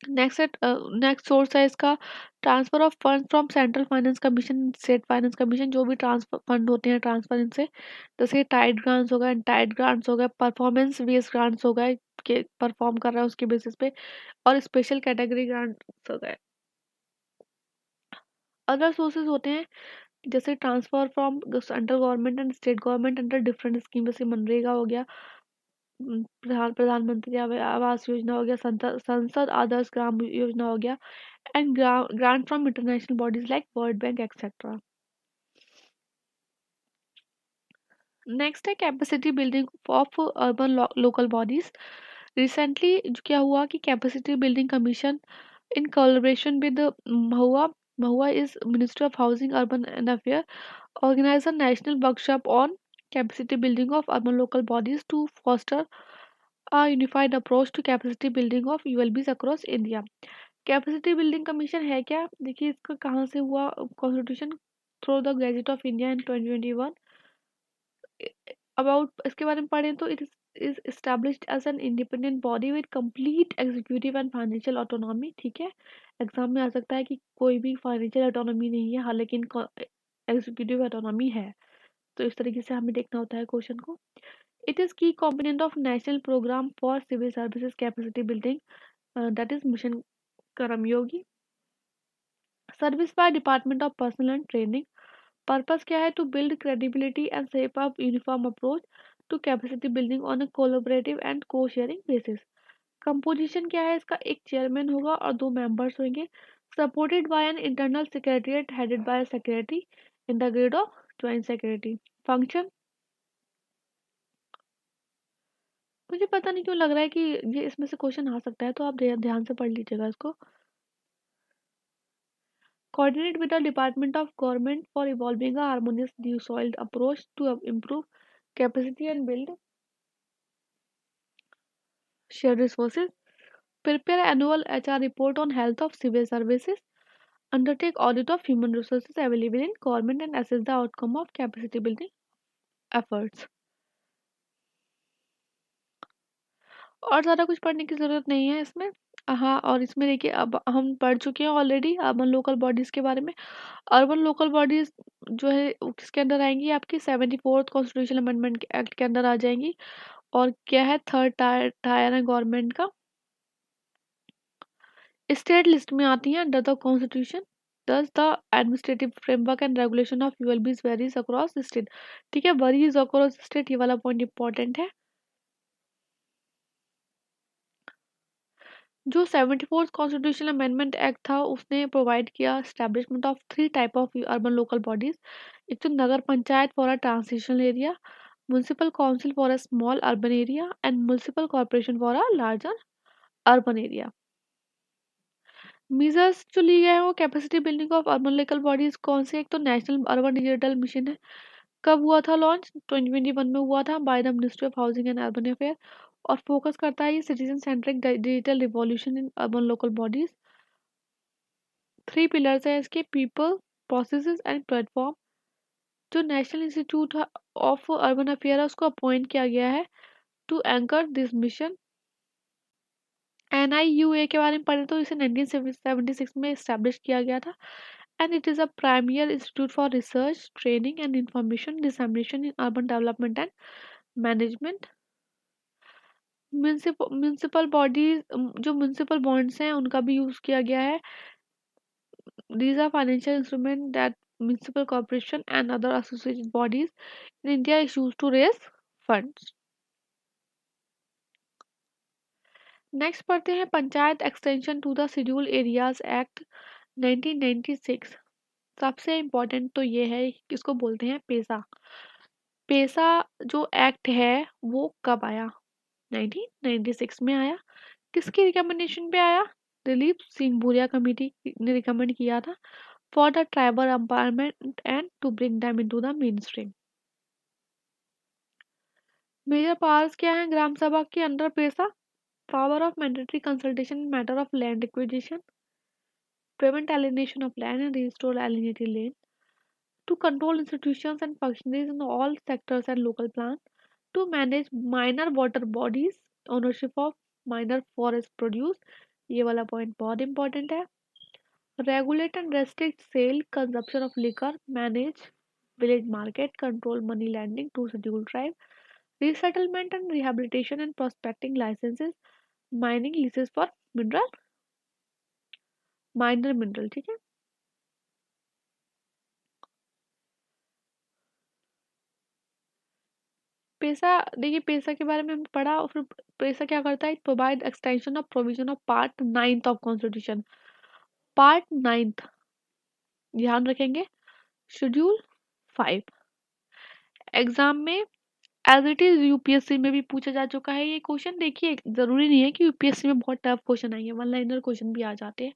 Next source है इसका transfer of fund from central finance commission, state finance commission, जो भी ट्रांसफर फंड होते हैं transfer इनसे, जैसे टाइड ग्रांट्स हो गए, टाइड ग्रांट्स हो गए, परफॉर्मेंस बेस्ड ग्रांट्स हो गए के परफॉर्म कर रहा है उसके बेसिस पे, और स्पेशल कैटेगरी ग्रांट्स हो गए। अदर सोर्सेज होते हैं जैसे transfer from central government and state government under different scheme, जैसे मनरेगा हो गया, प्रधानमंत्री आवास योजना हो गया, संसद आदर्श ग्राम योजना हो गया, and grant from international bodies like world bank etcetera. Next है capacity building of urban local bodies. Recently क्या हुआ कि capacity building commission in collaboration with the Mahua is Ministry of Housing, Urban and Affairs, organized a national workshop on capacity building of urban local bodies to foster a unified approach to capacity building of ULBs across India. Capacity building commission है क्या? देखिए इसका कहाँ से हुआ, constitution through the gazette of India in 2021। About इसके बारे में पढ़ें तो it is established as an independent body with complete executive and financial autonomy. ठीक है, एग्जाम में आ सकता है कि कोई भी फाइनेंशियल ऑटोनॉमी नहीं है, हालांकि इनको एग्जीक्यूटिव ऑटोनॉमी है। तो इस तरीके से हमें देखना होता है क्वेश्चन को। It is key component of national programme for civil services capacity building, that is mission Karmayogi, service by department of personnel and training. Purpose क्या है? To build credibility and shape up uniform approach to capacity building on a collaborative and co sharing basis. Composition क्या है इसका? एक chairman होगा और 2 members होंगे, supported by an internal secretariat headed by secretary in the grade of joint secretary. Function, मुझे पता नहीं क्यों लग रहा है कि ये इसमें से क्वेश्चन आ सकता है, तो आप ध्यान से पढ़ लीजिएगा इसको। Coordinate with the Department of Government for evolving a harmonious desoiled approach to improve capacity and build shared resources. Prepare annual HR report on health of civil services. Undertake audit of human resources available in government and assess the outcome of capacity building efforts. और ज़्यादा कुछ पढ़ने की ज़रूरत नहीं है इसमें। हाँ, और इसमें देखिए अब हम पढ़ चुके हैं ऑलरेडी अर्बन लोकल बॉडीज़ के बारे में। अर्बन लोकल बॉडीज़ जो है वो किसके अंदर आएंगी? आपकी 74th कॉन्स्टिट्यूशन अमेंडमेंट एक्ट के अंदर आ जाएंगी। और क्या है? थर्ड टायर है गवर्नमेंट का। स्टेट लिस्ट में आती हैं under the constitution. Thus the administrative framework and regulation of ULBs varies across state. ठीक है, वेरीज अक्रॉस स्टेट, ये वाला पॉइंट इंपॉर्टेंट है। जो 74th कॉन्स्टिट्यूशनल अमेंडमेंट एक्ट था उसने प्रोवाइड किया establishment of 3 type of urban local bodies. एक तो Nagar Panchayat for a transitional area, municipal council for a small urban area and municipal corporation for a larger urban area. Measures जो लिए गए हैं वो capacity building of urban local bodies कौन से? एक तो नेशनल अर्बन डिजिटल मिशन है। कब हुआ था लॉन्च? 2021 में हुआ था by the ministry of housing and urban affair. और फोकस करता है ये citizen centric digital revolution in urban local bodies. 3 pillars है इसके, पीपल, प्रोसेसेस एंड प्लेटफॉर्म। जो national institute of urban affair है उसको अपॉइंट किया गया है to anchor this mission. NIUA के बारे में पढ़ें तो इसे 1976 में इस्टेब्लिश किया गया था and it is a premier institute for research, training and information dissemination in urban development and management. Municipal bodies, जो म्यूनिसिपल बॉन्ड्स हैं उनका भी यूज़ किया गया है। These are financial instruments that municipal corporation and other associated bodies in India is used to raise funds. Next पढ़ते हैं panchayat extension to the schedule areas act 1996। सबसे इम्पोर्टेंट तो ये है कि इसको बोलते हैं पेसा। पेसा जो एक्ट है वो कब आया? 1996 में आया। किसकी रिकमेंडेशन पे आया? दिलीप सिंह भूरिया कमेटी ने रिकमेंड किया था for the tribal empowerment and to bring them into the main stream. Major powers क्या है ग्राम सभा के under PESA? Power of mandatory consultation in matter of land acquisition, prevent alienation of land and restore alienated land, to control institutions and functionaries in all sectors and local plans, to manage minor water bodies, ownership of minor forest produce, ये वाला point बहुत important है। Regulate and restrict sale consumption of liquor, manage village market, control money lending to scheduled tribe, resettlement and rehabilitation and prospecting licenses, mining leases for mineral minor mineral. ठीक है, पैसा, देखिए पैसा के बारे में हम पढ़ा और फिर पैसा क्या करता है? Provide extension of provision of part 9th of constitution. Part 9th ध्यान रखेंगे, शेड्यूल 5 एग्जाम में एज इट इज यूपीएससी में भी पूछा जा चुका है ये क्वेश्चन। देखिए जरूरी नहीं है कि यूपीएससी में बहुत टफ क्वेश्चन आएंगे, वन लाइनर क्वेश्चन भी आ जाते हैं।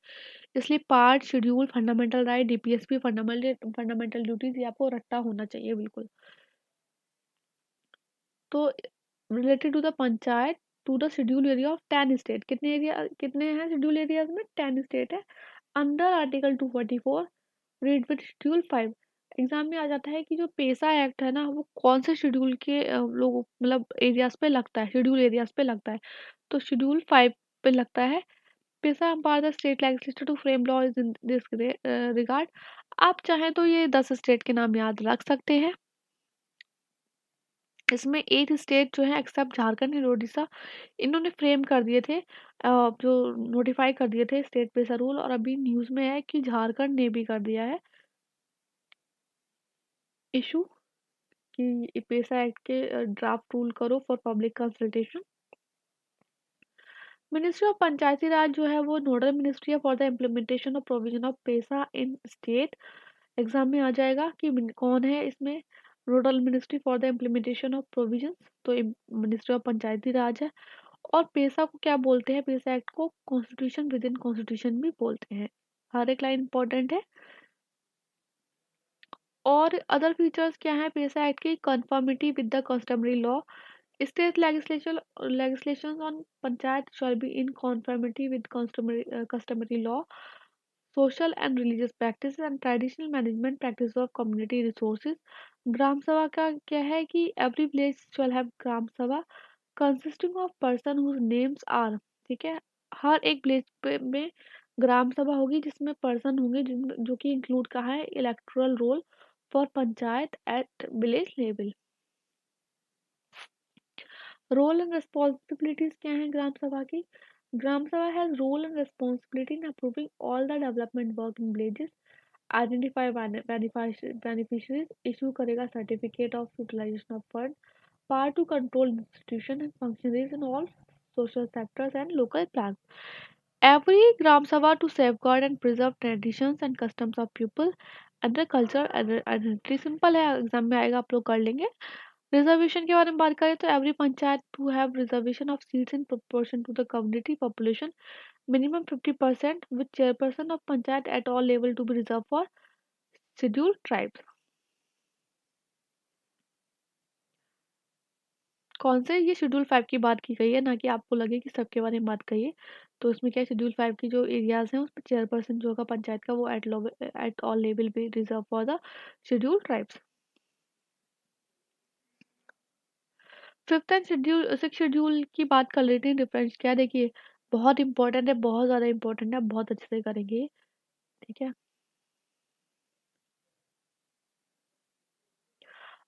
इसलिए part, schedule, fundamental right, DPSP, fundamental duties, ये आपको रट्टा होना चाहिए बिल्कुल। तो related to the panchayat, to the schedule area of 10 state, कितने एरिया, कितने हैं शेड्यूल एरियाज में? 10 स्टेट है। Under article 244 read with schedule 5। Exam में आ जाता है कि जो पेसा एक्ट है ना, वो कौन से शेड्यूल के लोगों, मतलब एरियाज पे लगता है, शेड्यूल एरियाज पे लगता है। तो शेड्यूल 5 पे लगता है। PESA empower the state legislature to frame law is in this regard. आप चाहें तो ये 10 स्टेट के नाम याद रख सकते हैं। इसमें 8 स्टेट जो है एक्सेप्ट झारखंड एंड उड़ीसा, इन्होंने फ्रेम कर दिए थे, जो नोटिफाई कर दिए थे स्टेट पेसा रूल। और अभी न्यूज़ में है कि झारखंड ने भी कर दिया है इशू कि पेसा एक्ट के ड्राफ्ट रूल करो for public consultation. Ministry of Panchayati Raj जो है वो नोडल मिनिस्ट्री है for the implementation of provision of PESA in state. Exam में आ जाएगा कि कौन है इसमें nodal ministry for the implementation of provisions. तो मिनिस्ट्री ऑफ पंचायती राज है। और पेसा को क्या बोलते हैं? पेसा एक्ट को कॉन्स्टिट्यूशन विद इन कॉन्स्टिट्यूशन भी बोलते हैं। हर एक लाइन इंपॉर्टेंट है। और अदर फीचर्स क्या है पेसा एक्ट की? Conformity with the customary law, state legislation on panchayat shall be in conformity with customary law, social and religious practices and traditional management practices of community resources। ग्राम सभा का क्या है कि every village shall have ग्राम सभा consisting of person whose names are, ठीक है, हर एक village में ग्राम सभा होगी जिसमें पर्सन होंगे जो कि इंक्लूड कहा है electoral roll for panchayat at village level. Role and responsibilities क्या है ग्राम सभा की? Gram Sabha has role and responsibility in approving all the development work in villages, identify beneficiaries, issue करेगा certificate of utilization of fund, power to control institution and functionaries in all social sectors and local plans. Every Gram Sabha to safeguard and preserve traditions and customs of people and their cultural identity। Simple है, exam में आएगा, आप लोग कर लेंगे। Reservation के बारे में बात करें तो every panchayat to have reservation of seats in proportion to the community population, minimum 50% with chairperson of panchayat at all level to be reserve for scheduled tribes. कौन से? ये शेड्यूल 5 की बात की गई है, ना कि आपको लगे कि सबके बारे में बात कही है। तो इसमें क्या है, शेड्यूल 5 की जो एरियाज हैं उसमें चेयरपर्सन जो होगा पंचायत का वो at all level be reserve for the scheduled tribes. Fifth and schedule, six schedule की बात कर लेते हैं। डिफरेंस क्या है? देखिए बहुत इंपॉर्टेंट है, बहुत ज़्यादा इंपॉर्टेंट है, बहुत अच्छे से करेंगे, ठीक है।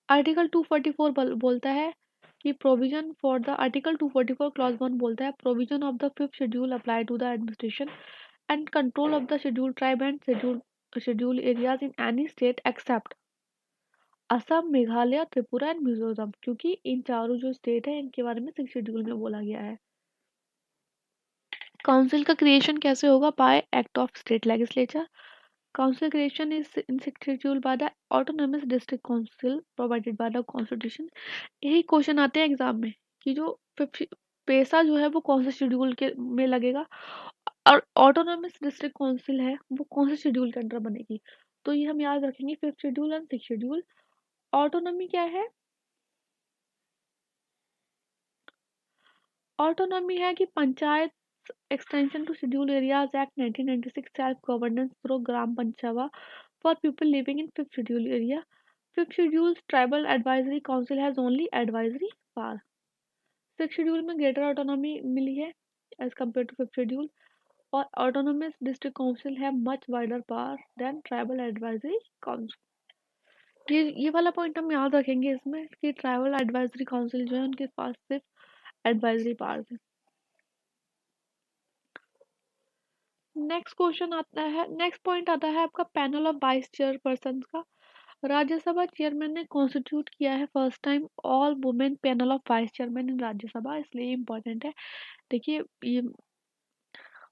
आर्टिकल 244 बोलता है कि provision for the, article 244 clause 1 बोलता है provision of the fifth schedule apply to the administration and control of the schedule tribe and schedule areas in any state except Assam, Meghalaya, Tripura and Mizoram. क्योंकि इन चारों जो स्टेट है इनके बारे में सिक्स शेड्यूल में बोला गया है। काउंसिल का क्रिएशन कैसे होगा? Bye act of state legislature. Council creation is institute by the autonomous district council provided by the constitution. यही क्वेश्चन आते हैं एग्जाम में कि जो पेसा जो है वो कौन से शेड्यूल के में लगेगा और ऑटोनोमस डिस्ट्रिक्ट काउंसिल है वो कौन से शेड्यूल के अंडर बनेगी। तो ये हम याद रखेंगे, fifth schedule and six schedule. Autonomy क्या है? ऑटोनॉमी है कि panchayat extension to schedule areas act 1996 self governance through gram panchayat for people living in fifth schedule area. Fifth schedule tribal advisory council has only advisory power. Six schedule में greater autonomy मिली है as compare to fifth schedule. और autonomous district council है much wider power than tribal advisory council. ये वाला point हम याद रखेंगे इसमें कि ट्राइबल एडवाइजरी काउंसिल जो है उनके पास सिर्फ एडवाइजरी पावर है। नेक्स्ट क्वेश्चन आता है, नेक्स्ट पॉइंट आता है आपका पैनल ऑफ वाइस चेयरपर्सन का। राज्यसभा चेयरमैन ने कॉन्स्टिट्यूट किया है first time all women panel of vice chairman in Rajya Sabha, इसलिए इम्पोर्टेंट है। देखिए ये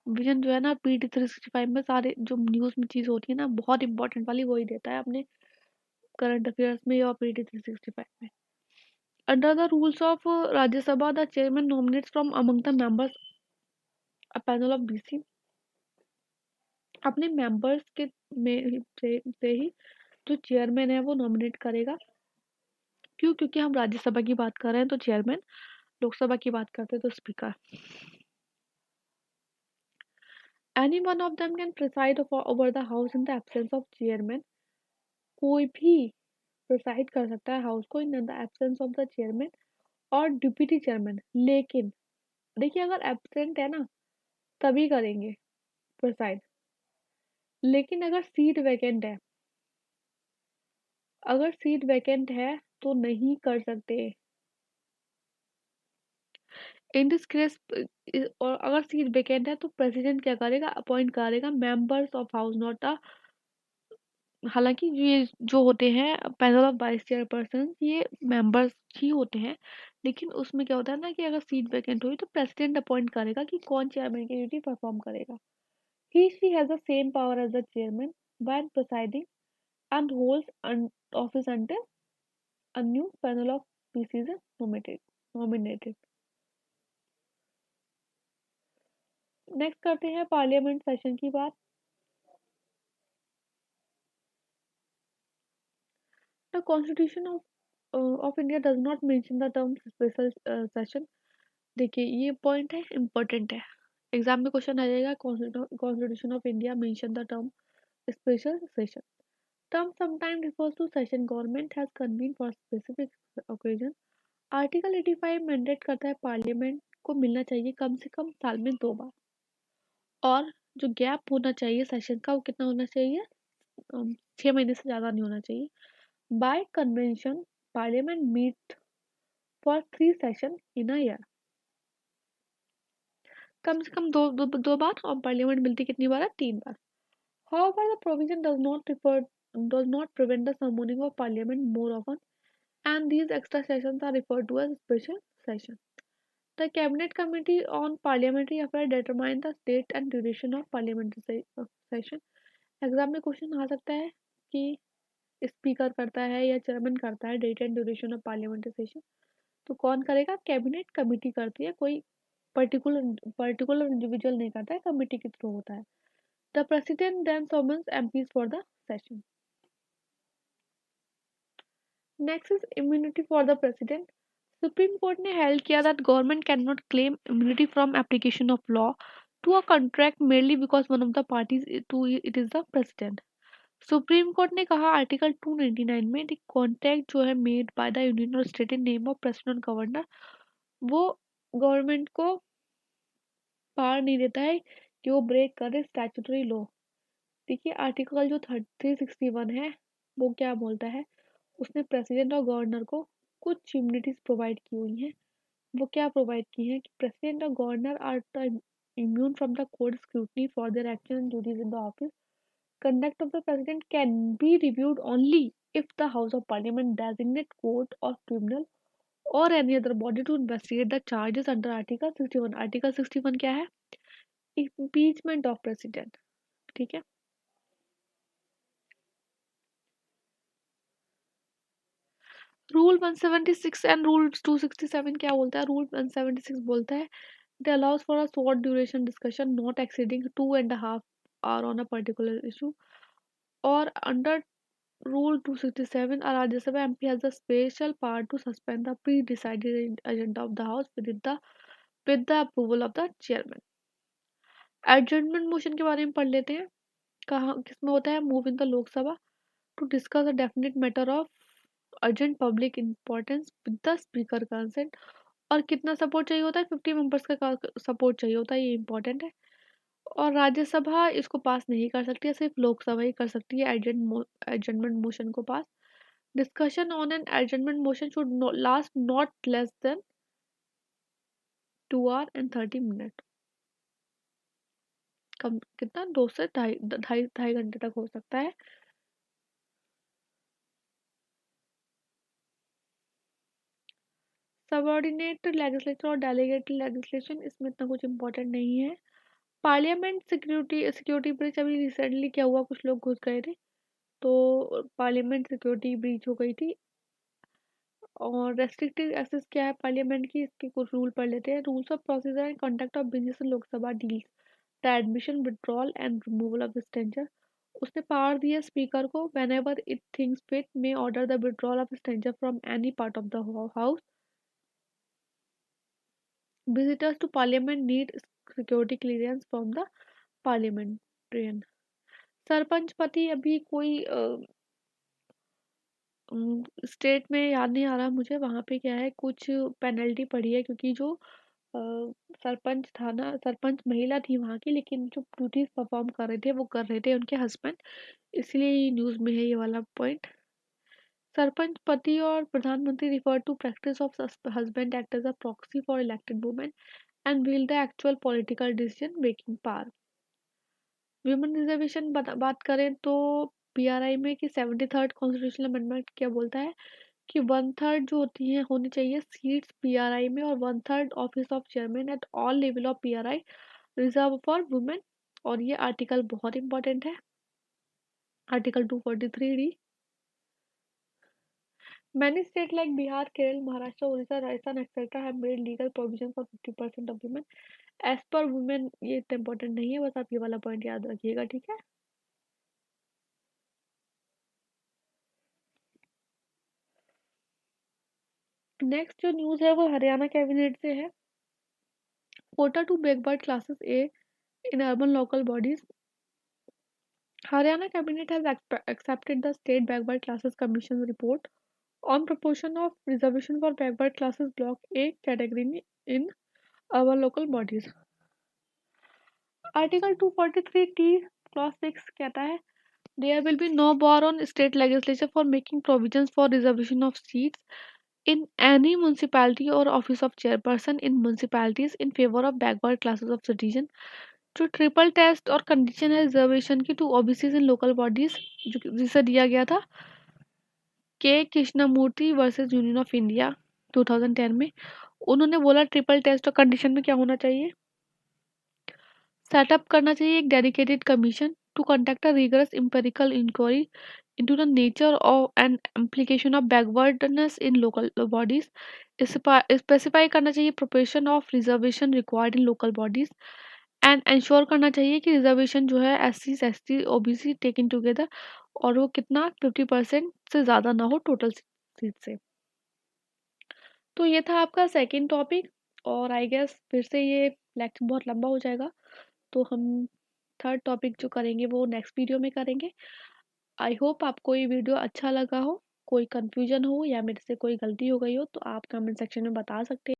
विजन जो है ना PT 365 में सारे जो न्यूज़ में चीज़ होती है ना बहुत इंपॉर्टेंट वाली वही देता है अपने करंट अफेयर्स में या पीटी 365 में। Under the rules of Rajya Sabha the chairman nominates from among the members a panel of BC. अपने मेंबर्स के में से ही जो चेयरमैन है वो नॉमिनेट करेगा। क्यों? क्योंकि हम राज्यसभा की बात कर रहे हैं तो चेयरमैन, लोकसभा की बात करते हैं तो speaker. Any one of them can preside over the house in the absence of chairman. कोई भी प्रिसाइड कर सकता है हाउस को in the absence of the chairman और डिप्टी चेयरमैन। लेकिन देखिए, अगर एब्सेंट है ना तभी करेंगे प्रिसाइड, लेकिन अगर सीट वैकेंट है, अगर सीट वैकेंट है तो नहीं कर सकते। इन दिस केस, और अगर सीट वैकेंट है तो प्रेसिडेंट क्या करेगा? अपॉइंट करेगा members of house, not a. हालांकि ये जो होते हैं पैनल ऑफ वाइस चेयरपर्सन, ये मेंबर्स ही होते हैं, लेकिन उसमें क्या होता है ना कि अगर सीट वैकेंट हुई तो प्रेसिडेंट अपॉइंट करेगा कि कौन चेयरमैन की ड्यूटी परफॉर्म करेगा। He she has the same power as the chairman when presiding and holds office until a new panel of PCs is nominated. Next करते हैं पार्लियामेंट सेशन की बात। The constitution of India does not mention the term special session. देखिए, ये point है, important है, exam में question आ जाएगा। Constitution of India mention the term special session. Term sometime refers to session government has convene for specific occasion. Article 85 mandate करता है parliament को मिलना चाहिए कम से कम साल में 2 बार, और जो गैप होना चाहिए सेशन का वो कितना होना चाहिए? 6 महीने से ज़्यादा नहीं होना चाहिए। By convention parliament meet for 3 session in a year. कम से कम दो बार, और पार्लियामेंट मिलती कितनी बार है? 3 बार। However the provision does not prevent the summoning of parliament more often, and these extra sessions are referred to as special session. The Cabinet Committee on Parliamentary Affairs determine the date and duration of parliamentary session. Exam में question आ सकता है कि speaker करता है या chairman करता है date and duration of parliamentary session, तो कौन करेगा? कैबिनेट कमेटी करती है, कोई पर्टिकुलर इंडिविजुअल नहीं करता है, कमेटी के थ्रू होता है। The president then summons MPs for the session. Next is immunity for the president. Supreme court ने हेल्ड किया that government can not claim immunity from application of law to a contract merely because one of the parties to it is the president. Supreme court ने कहा article 299 में the contract जो है made by the union और state in name of president governor, वो government को power नहीं देता है कि वो ब्रेक करे स्टैट्यूटरी लॉ। देखिए, आर्टिकल जो 361 है वो क्या बोलता है? उसने प्रेसिडेंट और गवर्नर को कुछ इम्यूनिटीज प्रोवाइड की हुई हैं। वो क्या प्रोवाइड की हैं कि प्रेसिडेंट और governor are immune from the court scrutiny for their action and duties in the office. Conduct of the president can be reviewed only if the House of Parliament designate court or tribunal or any other body to investigate the charges under Article 61। Article 61 क्या है? Impeachment of president। ठीक है। Rule 176 and rule 267 क्या बोलता है? Rule 176 बोलता है it allows for a short duration discussion not exceeding 2.5 hours on a particular issue, or under Rule 267, a Rajya Sabha MP has the special power to suspend the pre-decided agenda of the House with the approval of the chairman। Adjournment motion के बारे में पढ़ लेते हैं। कहाँ किसमें होता है? Move in the Lok Sabha to discuss a definite matter of urgent public importance with the speaker consent. और कितना सपोर्ट चाहिए होता है? 50 मेंबर्स का सपोर्ट चाहिए होता है, ये इंपॉर्टेंट है। और राज्यसभा इसको पास नहीं कर सकती है, सिर्फ लोकसभा ही कर सकती है एडजमेंट मोशन को पास। Discussion on an adjournment motion should last not less than 2 hours and 30 minutes। कम कितना? 2 से ढाई ढाई घंटे तक हो सकता है। सबऑर्डिनेट लेजिस्लेचर और डेलीगेटेड लेजिस्लेशन, इसमें इतना कुछ इंपॉर्टेंट नहीं है। पार्लियामेंट सिक्योरिटी ब्रिज अभी रिसेंटली क्या हुआ? कुछ लोग घुस गए थे, तो पार्लियामेंट सिक्योरिटी ब्रीच हो गई थी। और रेस्ट्रिक्टेड एक्सेस क्या है पार्लियामेंट की, इसके कुछ रूल पढ़ लेते हैं। Rules of procedure and conduct of business in Lok Sabha deals the admission withdrawal and removal of stranger. उसने पावर दिया स्पीकर को whenever it thinks fit may order the withdrawal of stranger from any part of the house. Visitors to parliament need security clearance from the parliamentarian. Sarpanch पति अभी कोई state में याद नहीं आ रहा मुझे, वहाँ पे क्या है कुछ पेनल्टी पड़ी है क्योंकि जो अ, सरपंच था ना, सरपंच महिला थी वहाँ की, लेकिन जो ड्यूटीज परफॉर्म कर रहे थे वो कर रहे थे उनके हस्बैंड, इसलिए ये न्यूज़ में है ये वाला पॉइंट। सरपंच पति और प्रधानमंत्री refer to practice of husband act as a proxy for elected women and wield the actual political decision making power. Women reservation बात करें तो पीआरआई में कि 73rd कॉन्स्टिट्यूशनल अमेंडमेंट क्या बोलता है कि 1/3 जो होती है होनी चाहिए सीट्स पीआरआई में, और 1/3 office of chairman at all level of PRI reserve for women. और ये आर्टिकल बहुत इंपॉर्टेंट है, article 243D। Many state like Bihar, Kerala, Maharashtra, Orissa, Rajasthan etcetera have made legal provision for 50% of women as per women. ये इतना important नहीं है, बस आप ये वाला पॉइंट याद रखिएगा, ठीक है। नेक्स्ट जो न्यूज़ है वो हरियाणा कैबिनेट से है। Quota to backward classes A in urban local bodies. Haryana cabinet has accepted the state backward classes commission report on proportion of reservation for backward classes block A category in our local bodies. Article 243T clause 6 कहता है there will be no bar on state legislature for making provisions for reservation of seats in any municipality or office of chairperson in municipalities in favor of backward classes of citizen। जो triple test और condition है reservation की to OBC in local bodies जो जिसे दिया गया था K Krishnamurthy versus union of India 2010 में, उन्होंने बोला ट्रिपल टेस्ट और कंडीशन में क्या होना चाहिए, सेटअप करना चाहिए एक dedicated commission to conduct a rigorous empirical inquiry into the nature of and implication of backwardness in local bodies। Specify करना चाहिए proportion of reservation required in local bodies and ensure करना चाहिए कि रिजर्वेशन जो है S C S T OBC taken together, और वो कितना 50% से ज़्यादा ना हो टोटल सीट से। तो ये था आपका सेकंड टॉपिक, और आई गेस फिर से ये लेक्चर बहुत लंबा हो जाएगा, तो हम थर्ड टॉपिक जो करेंगे वो नेक्स्ट वीडियो में करेंगे। आई होप आपको ये वीडियो अच्छा लगा हो, कोई कंफ्यूजन हो या मेरे से कोई गलती हो गई हो तो आप कमेंट सेक्शन में बता सकते हैं।